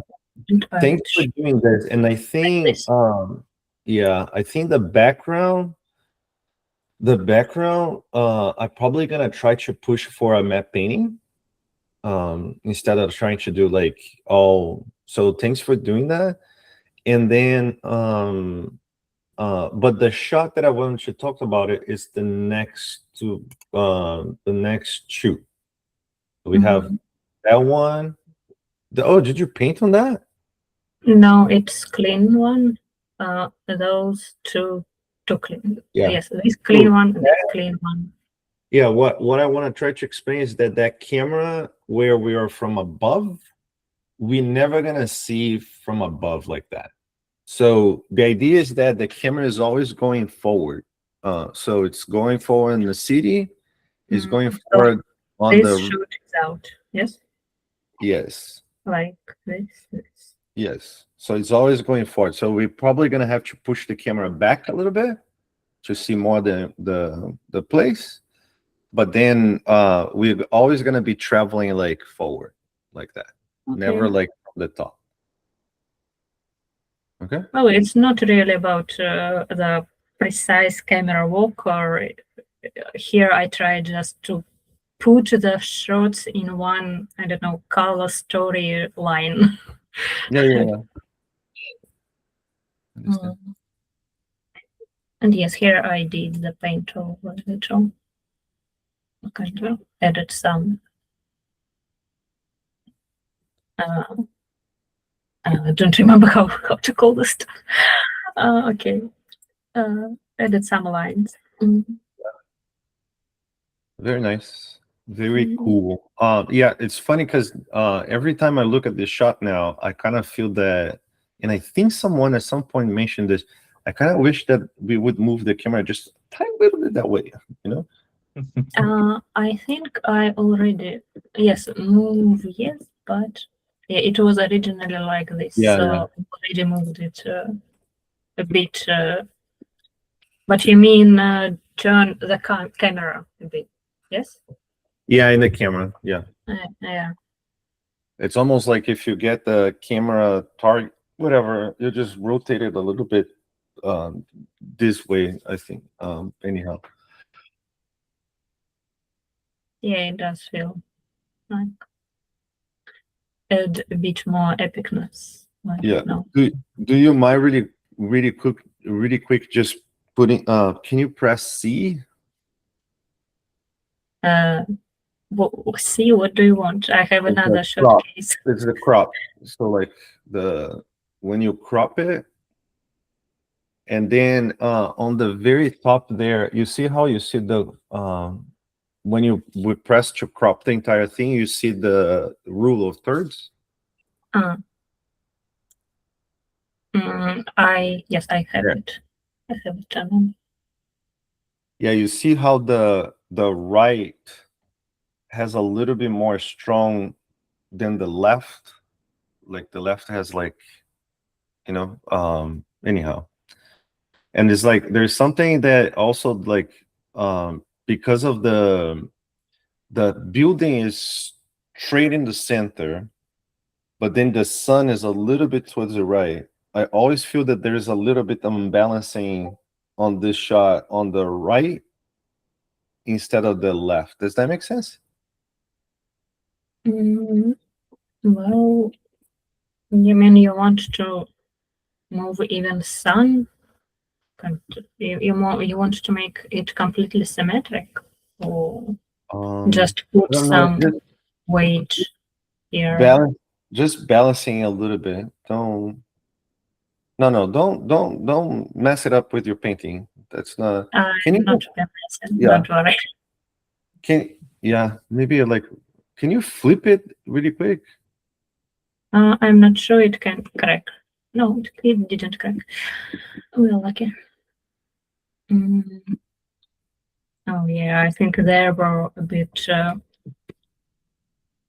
Thanks for doing this. And I think this. yeah, I think the background, I'm probably gonna try to push for a matte painting instead of trying to do like all. So thanks for doing that. And then but the shot that I wanted to talk about it is the next shoot. We have that one. Oh, did you paint on that? No, it's clean one. Those two clean. Yeah. Yes, this clean Cool. one, this clean one. Yeah, what I want to try to explain is that camera where we are from above, we never gonna see from above like that. So the idea is that the camera is always going forward. So it's going forward in the city, is going forward on This the shoot is out. Yes, yes. like this. Yes. So it's always going forward. So we're probably gonna have to push the camera back a little bit to see more the place. But then we're always gonna be traveling like forward, like that. Okay. Never like from the top. Okay. Well, it's not really about the precise camera walk, or here I try just to put the shots in one, I don't know, color story line. Yeah. Understand. And yes, here I did the paint over a little. Kind of added some. I don't remember how to call this stuff. Okay. Added some lines. Very nice. Very cool. Yeah, it's funny because every time I look at this shot now, I kind of feel that, and I think someone at some point mentioned this. I kind of wish that we would move the camera just tiny little bit that way, you know. I think I already move but yeah, it was originally like this. Yeah, so yeah. already moved it a bit. But you mean turn the camera a bit? Yes. Yeah, in the camera. Yeah. Yeah. It's almost like if you get the camera target, whatever, you just rotate it a little bit this way, I think. Anyhow. Yeah, it does feel like add a bit more epicness. Like, Yeah. no. Do you mind really quick just putting can you press C? See, what do you want? I have another showcase. It's the crop. So like when you crop it, and then on the very top there, you see how you see the when you would press to crop the entire thing, you see the rule of thirds. I have it. I have it done. Yeah, you see how the right has a little bit more strong than the left. Like the left has like, you know, anyhow. And it's like there's something that also like because of the building is straight in the center, but then the sun is a little bit towards the right. I always feel that there's a little bit of unbalancing on this shot on the right instead of the left. Does that make sense? Well, you mean you want to move even sun? You want to make it completely symmetric, or just put some weight here? Just balancing a little bit. Don't mess it up with your painting. That's not. Can you not messing? Yeah. Don't worry. Maybe like, can you flip it really quick? I'm not sure it can crack. No, it didn't crack. We're lucky. Oh yeah, I think there were a bit.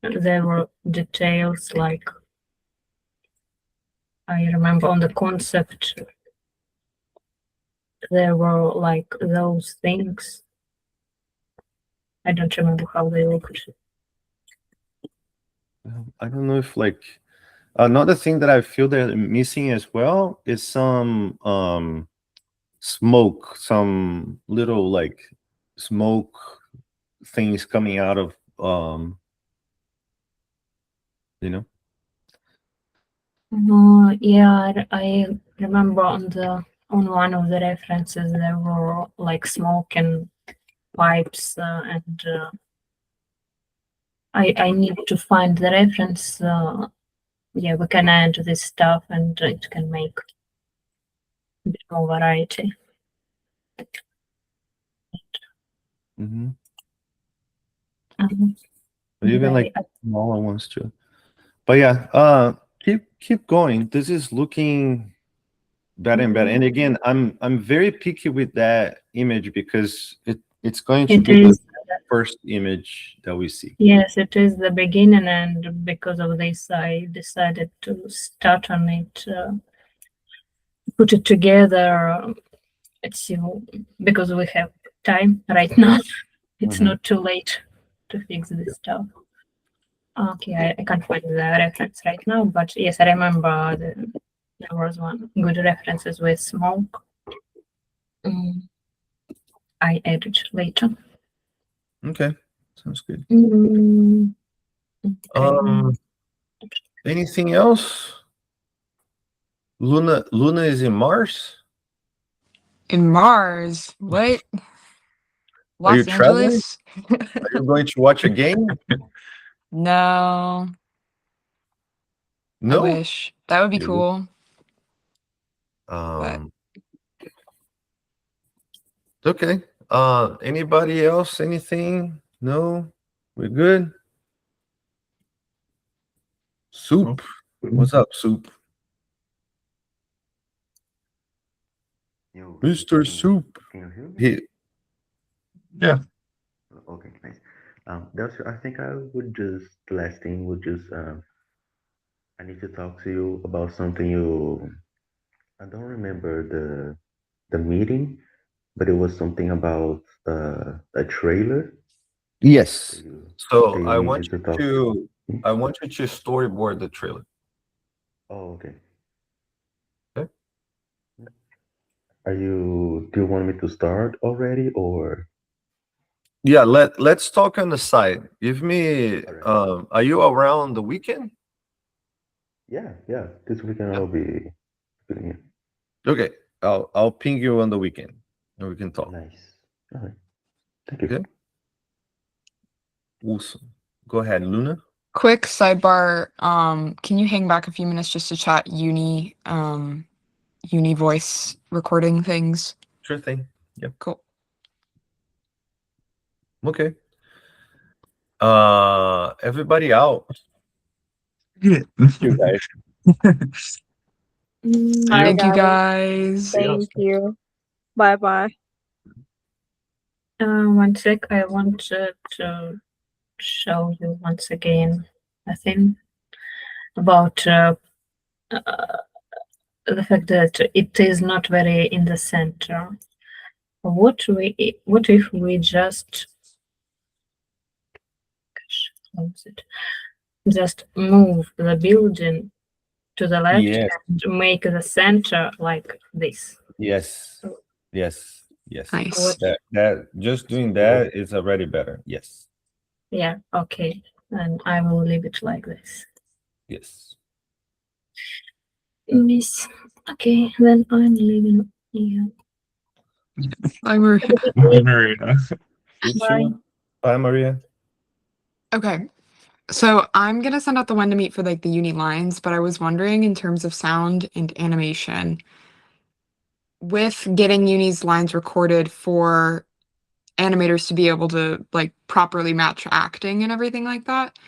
There were details like I remember on the concept. There were like those things. I don't remember how they looked. I don't know if like another thing that I feel that I'm missing as well is some smoke, some little like smoke things coming out of you know. Yeah, I remember on one of the references there were like smoke and pipes and I need to find the reference. Yeah, we can add this stuff and it can make a bit more variety. Even like smaller ones too. But yeah, keep going. This is looking better and better. And again, I'm very picky with that image because it's going to be the first image that we see. Yes, it is the beginning, and because of this, I decided to start on it, put it together. Let's see, because we have time right now. It's not too late to fix this stuff. Okay, I can't find the reference right now, but yes, I remember there was one good references with smoke. I added later. Okay, sounds good. Anything else? Luna is in Mars? In Mars? What? Are you Los Angeles? Are you going to watch a game? No. No? I wish. That would be cool. Okay. Anybody else? Anything? No? We're good? Soup. What's up, Soup? Mr. Soup. Yeah. Okay, nice. That's. I think I would just the last thing would just I need to talk to you about something you. I don't remember the meeting, but it was something about a trailer Yes. that you So that you I want needed to you talk. to Hmm? I want you to storyboard the trailer. Oh, okay. Okay. Are you? Do you want me to start already, or? Yeah, let's talk on the side. Give me All right. are you around the weekend? Yeah, yeah. This weekend Yeah. I'll be feeling it. Okay. I'll ping you on the weekend and we can talk. Nice. All right. Thank you. Okay. Awesome. Go ahead, Luna. Quick sidebar. Can you hang back a few minutes just to chat uni voice recording things? Sure thing. Yep. Cool. Okay. Everybody out. Yeah. You guys. Bye, Thank you guys. guys. Yeah. Thank you. Bye bye. One sec, I want to show you once again a thing about the fact that it is not very in the center. What if we just close it? Just move the building to the left Yes. and make the center like this. Yes. Yes. Yes. Nice. What? That just doing that is already better. Yes. Yeah, okay. And I will leave it like this. Yes. Miss. Okay, then I'm leaving you. I'm Maria. Bye, Marina. You Bye. too. Bye, Maria. Okay. So I'm gonna send out the one to meet for like the uni lines, but I was wondering in terms of sound and animation, with getting uni's lines recorded for animators to be able to like properly match acting and everything like that,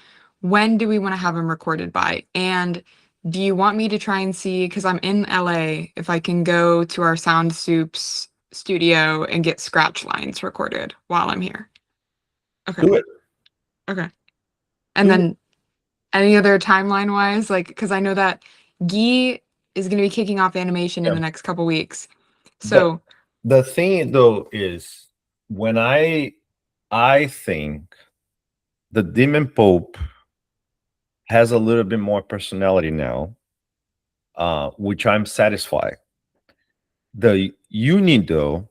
when do we want to have them recorded by? And do you want me to try and see, because I'm in LA, if I can go to our Sound Soups studio and get scratch lines recorded while I'm here? Okay. Do it. Okay. And Do it. then any other timeline wise, like, because I know that Guy is going to be kicking off animation in Yeah. the next couple weeks. The, So, the thing though is when I think the Demon Pope has a little bit more personality now, which I'm satisfied. The Uni though,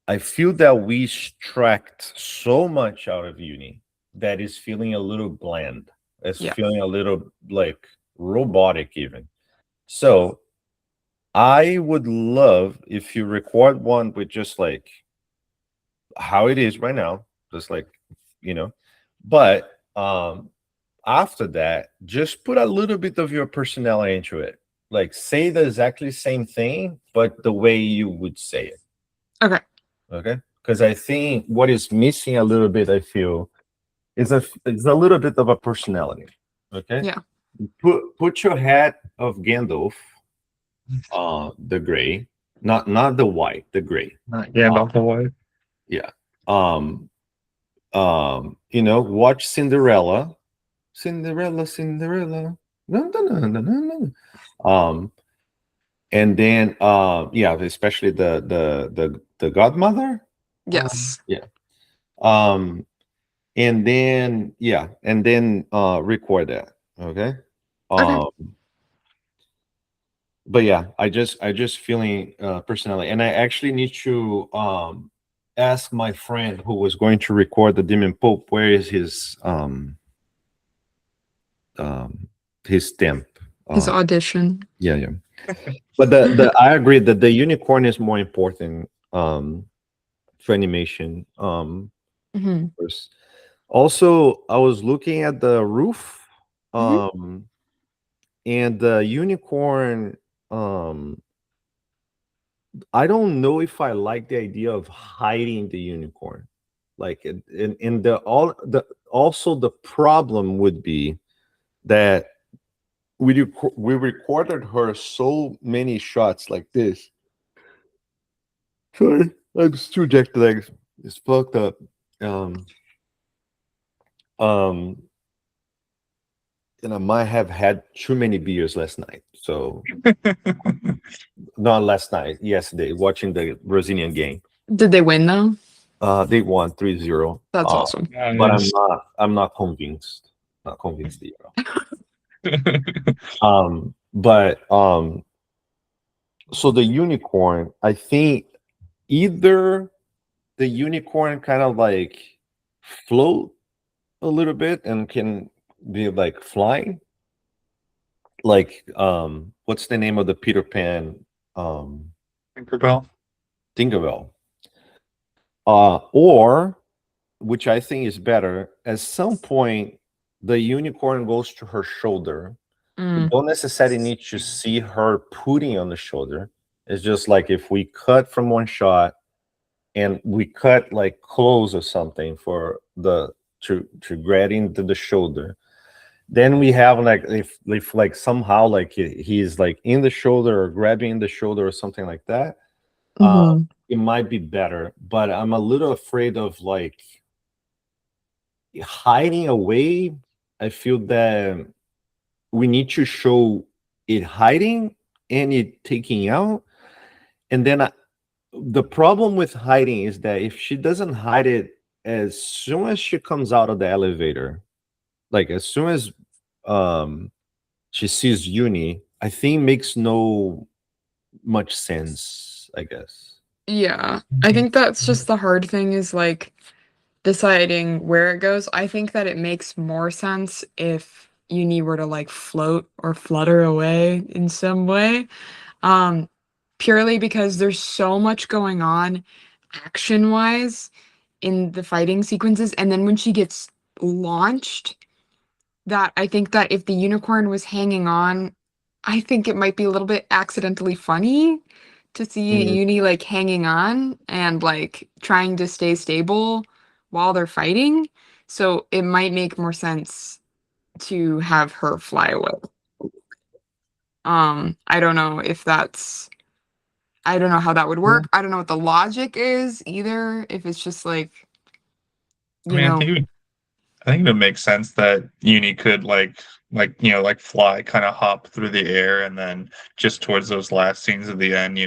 I feel that we extract so much out of Uni that is feeling a little bland. It's Yeah. feeling a little like robotic even. So I would love if you record one with just like how it is right now, just like but after that, just put a little bit of your personality into it. Like say the exactly same thing, but the way you would say it. okay. Okay. Because I think what is missing a little bit, I feel, is a little bit of a personality. Okay. Yeah. Put your hat of Gandalf, the gray, not the white, the gray. Not Gandalf the White. Yeah. Watch Cinderella. Cinderella. No, no, no, no, no, no. And then yeah, especially the godmother. Yes. Yeah. And then record that. Okay. Okay. But yeah, I just feeling personally, and I actually need to ask my friend who was going to record the Demon Pope where is his stamp. His audition. Yeah, yeah. But the I agree that the unicorn is more important for animation. Mhm. First. Also, I was looking at the roof, Mhm. and the unicorn. I don't know if I like the idea of hiding the unicorn. Like, in also the problem would be that we recorded her so many shots like this. Sorry, I'm too jet lagged. It's fucked up. Um, um, and I might have had too many beers last night. So not last night, yesterday, watching the Brazilian game. Did they win though? They won 3-0. That's awesome. But Nice. I'm not convinced. Not convinced but so the unicorn, I think either the unicorn kind of like float a little bit and can be like flying, like what's the name of the Peter Pan Tinkerbell. Tinkerbell, or which I think is better, at some point the unicorn goes to her shoulder. You don't necessarily need to see her putting on the shoulder. It's just like if we cut from one shot and we cut like close or something for the to get into the shoulder, then we have like if like somehow like he's like in the shoulder or grabbing the shoulder or something like that, it might be better. But I'm a little afraid of like hiding away. I feel that we need to show it hiding and it taking out, and then the problem with hiding is that if she doesn't hide it as soon as she comes out of the elevator, like as soon as she sees Uni, I think makes no much sense, I guess. Yeah, I think that's just the hard thing is like deciding where it goes. I think that it makes more sense if Uni were to like float or flutter away in some way. Um, Purely because there's so much going on action-wise in the fighting sequences, and then when she gets launched, that I think that if the unicorn was hanging on, I think it might be a little bit accidentally funny to see Uni like hanging on and like trying to stay stable while they're fighting. So it might make more sense to have her fly away. I don't know if that's I don't know how that would work. I don't know what the logic is either. If it's just like, I you mean, know, I think it would make sense that Uni could like fly, kind of hop through the air, and then just towards those last scenes of the end,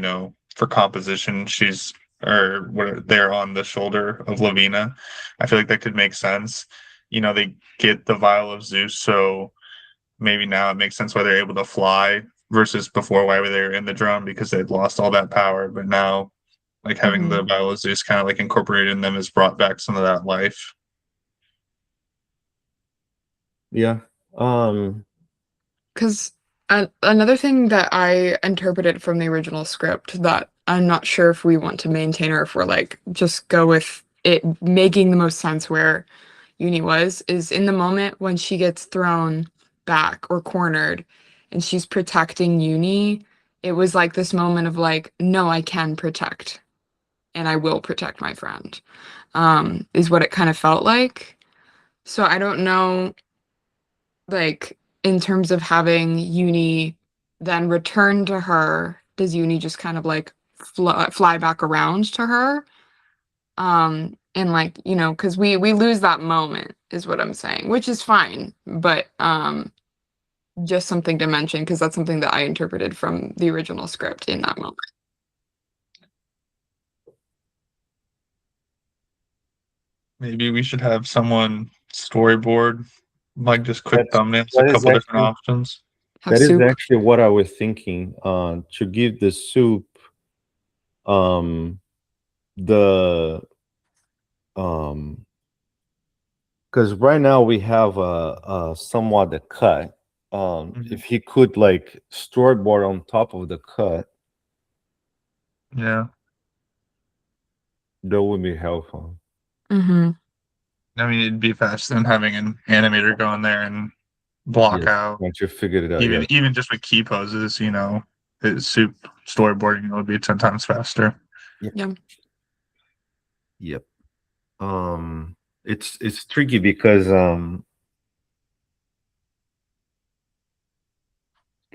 for composition, she's or where they're on the shoulder of Lavina. I feel like that could make sense. They get the vial of Zeus, so maybe now it makes sense why they're able to fly versus before why they were in the drum because they'd lost all that power. But now, like having the vial of Zeus kind of like incorporated in them has brought back some of that life. Yeah. because another thing that I interpreted from the original script that I'm not sure if we want to maintain or if we're like just go with it making the most sense where Uni was is in the moment when she gets thrown back or cornered and she's protecting Uni, it was like this moment of like, no, I can protect and I will protect my friend, is what it kind of felt like. So I don't know, like, in terms of having Uni then return to her, does Uni just kind of like fly back around to her? And like, because we lose that moment is what I'm saying, which is fine, but just something to mention because that's something that I interpreted from the original script in that moment. Maybe we should have someone storyboard, like just quick thumbnails, a that is couple different actually options. Have that is soup. actually what I was thinking. To give the soup the because right now we have a somewhat a cut. If he could like storyboard on top of the cut, Yeah. that would be helpful. Mm-hmm. I mean, it'd be faster than having an animator go in there and block Yes, out. once you figured it out, Even just with key poses, the soup storyboarding would be 10 times faster. Yeah. Yep. It's tricky because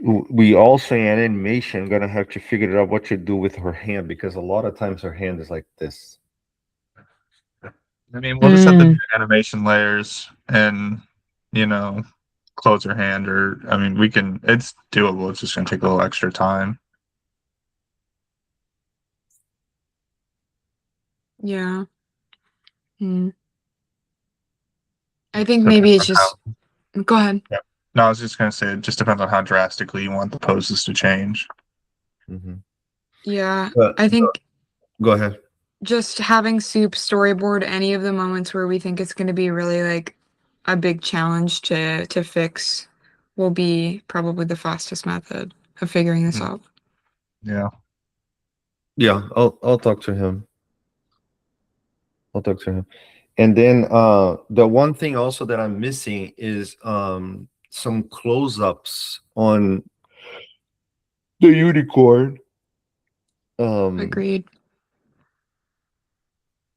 we also in animation gonna have to figure out what to do with her hand because a lot of times her hand is like this. I mean, we'll just have to do Mm, animation layers and, you know, close her hand, or I mean, we can. It's doable. It's just gonna take a little extra time. yeah. Mm. I think maybe Depends it's on how. just go ahead. Yeah. No, I was just gonna say it just depends on how drastically you want the poses to change. Mm-hmm. Yeah. But I think go ahead. just having Soup storyboard any of the moments where we think it's going to be really like a big challenge to fix will be probably the fastest method of figuring this Mhm. out. Yeah. Yeah, I'll talk to him. I'll talk to him. And then the one thing also that I'm missing is some close-ups on the unicorn. Agreed.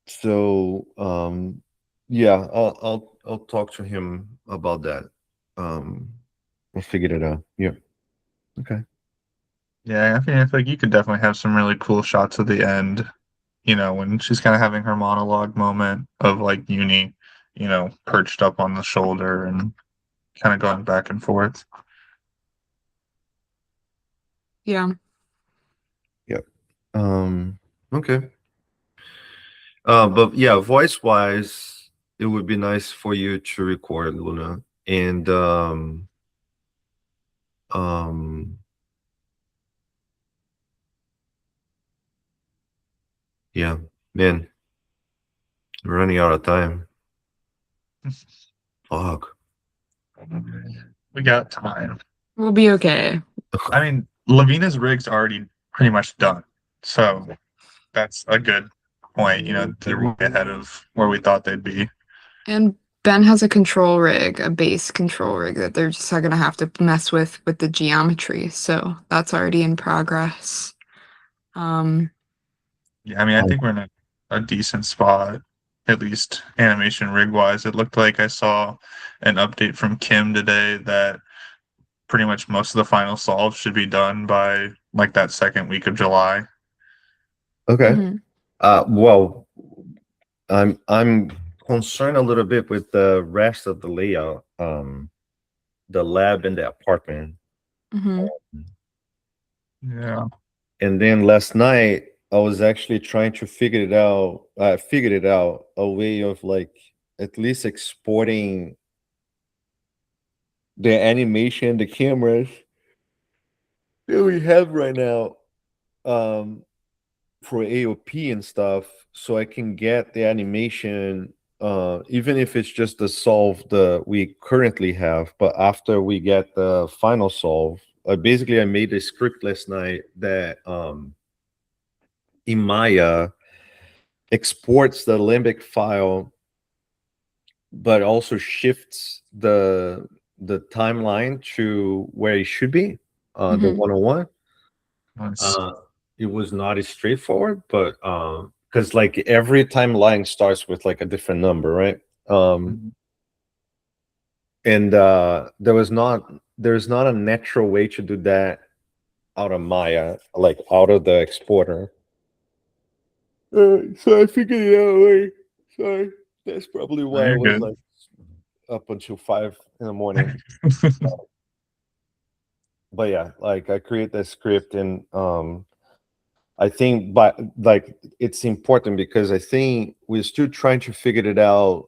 So yeah, I'll talk to him about that. We'll figure it out. Yeah. Okay. Yeah, I feel like you could definitely have some really cool shots at the end, when she's kind of having her monologue moment of like Uni, perched up on the shoulder and kind of going back and forth. Yeah. Yep. Okay. But yeah, voice wise, it would be nice for you to record Luna. And um yeah, man, we're running out of time. Fuck. We got time. We'll be okay. I mean, Lavina's rig's already pretty much done. So that's a good point. They're way ahead of where we thought they'd be. And Ben has a control rig, a base control rig that they're just gonna have to mess with the geometry. So that's already in progress. Um, Yeah, I mean, I think we're in a decent spot, at least animation rig wise. It looked like I saw an update from Kim today that pretty much most of the final solves should be done by like that second week of July. Okay. mhm, Well, I'm concerned a little bit with the rest of the layout, the lab and the apartment. mhm, Yeah. And then last night I was actually trying to figure it out. I figured it out a way of like at least exporting the animation, the cameras that we have right now, um, for AOP and stuff, so I can get the animation, even if it's just the solve that we currently have. But after we get the final solve, basically I made a script last night that in Maya exports the limbic file, but also shifts the timeline to where it should be, the mhm. 101. Nice. It was not as straightforward, but because like every timeline starts with like a different number, right? Mhm. And there's not a natural way to do that out of Maya, like out of the exporter. So I figured it out. Like, sorry, that's probably No, why I you're was good. like up until 5 in the morning. But yeah, like I create that script, and I think, but like it's important because I think we're still trying to figure it out.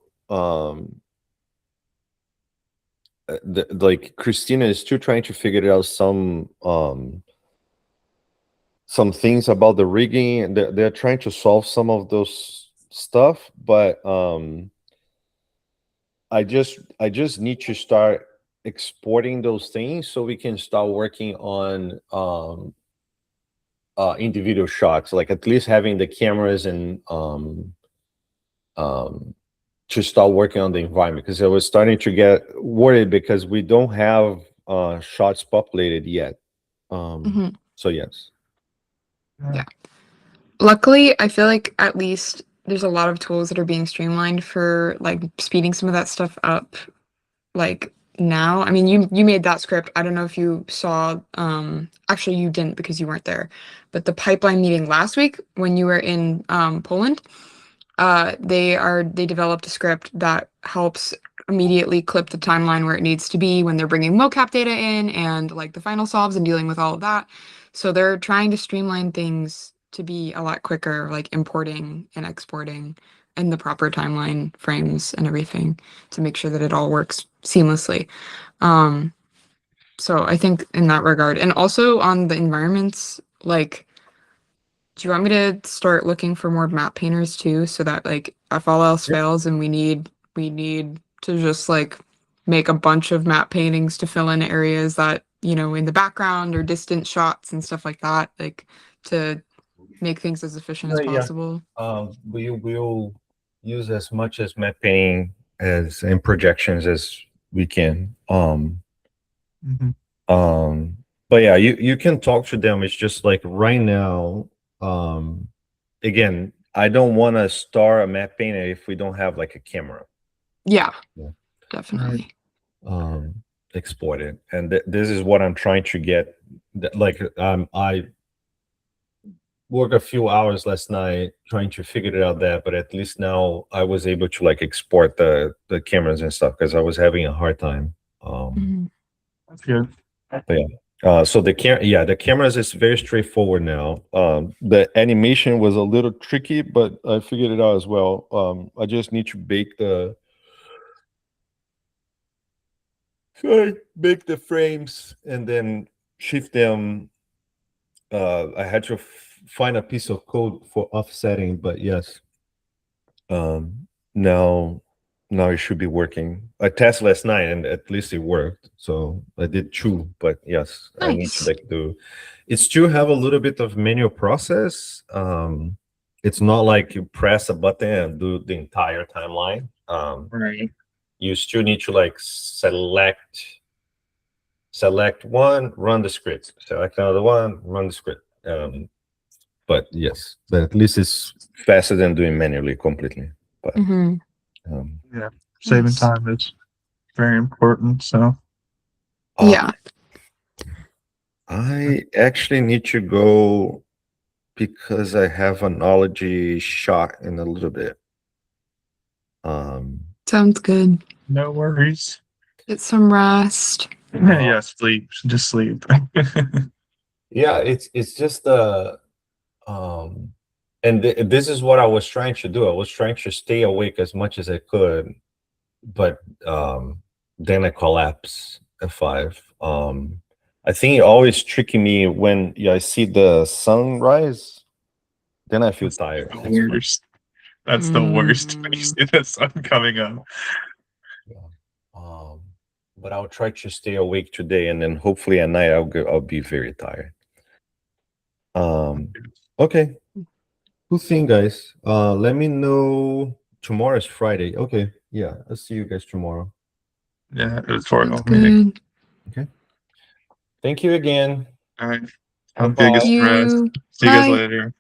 Like Christina is still trying to figure out some things about the rigging, and they're trying to solve some of those stuff, but I just need to start exporting those things so we can start working on individual shots, like at least having the cameras and um to start working on the environment, because I was starting to get worried because we don't have shots populated yet. Mhm. So yes. Yeah. Luckily, I feel like at least there's a lot of tools that are being streamlined for like speeding some of that stuff up. Like now, I mean, you made that script. I don't know if you saw. Actually, you didn't because you weren't there. But the pipeline meeting last week when you were in Poland, they developed a script that helps immediately clip the timeline where it needs to be when they're bringing mocap data in and like the final solves and dealing with all of that. So they're trying to streamline things to be a lot quicker, like importing and exporting in the proper timeline frames and everything to make sure that it all works seamlessly. So I think in that regard, and also on the environments, like, do you want me to start looking for more map painters too, so that like if all else fails and we need to just like make a bunch of map paintings to fill in areas that, you know, in the background or distant shots and stuff like that, like to make things as efficient as Yeah. possible. We will use as much as map painting as and projections as we can. But yeah, you can talk to them. It's just like right now, again, I don't want to start a map painter if we don't have like a camera. Yeah, Yeah. definitely. Export it, and this is what I'm trying to get. Like, I worked a few hours last night trying to figure it out there, but at least now I was able to like export the cameras and stuff because I was having a hard time. That's good. But yeah. So the cameras is very straightforward now. The animation was a little tricky, but I figured it out as well. I just need to bake the frames and then shift them. I had to find a piece of code for offsetting, but yes. Now it should be working. I tested last night and at least it worked. So I did 2, but yes, I need to Nice. like do. It still have a little bit of manual process. It's not like you press a button and do the entire timeline. Right. You still need to like select one, run the script. Select another one, run the script. But yes, but at least it's faster than doing manually completely. But Yeah, saving Nice. time is very important. So Yeah. I actually need to go because I have an allergy shot in a little bit. Sounds good. no worries. Get some rest. Yeah, sleep. Just sleep. Yeah, it's just and this is what I was trying to do. I was trying to stay awake as much as I could, but then I collapse at 5. I think it always tricky me when I see the sunrise, then I feel tired. The worst. That's the worst when you see the sun coming up. Yeah. But I'll try to stay awake today, and then hopefully at night I'll be very tired. Okay. Cool thing, guys. Let me know. Tomorrow is Friday. Okay. Yeah, I'll see you guys tomorrow. Yeah, it was for Sounds a meeting. good. Okay. Thank you again. All right. Bye-bye. Biggest Thank rest. you. See you guys Bye. later.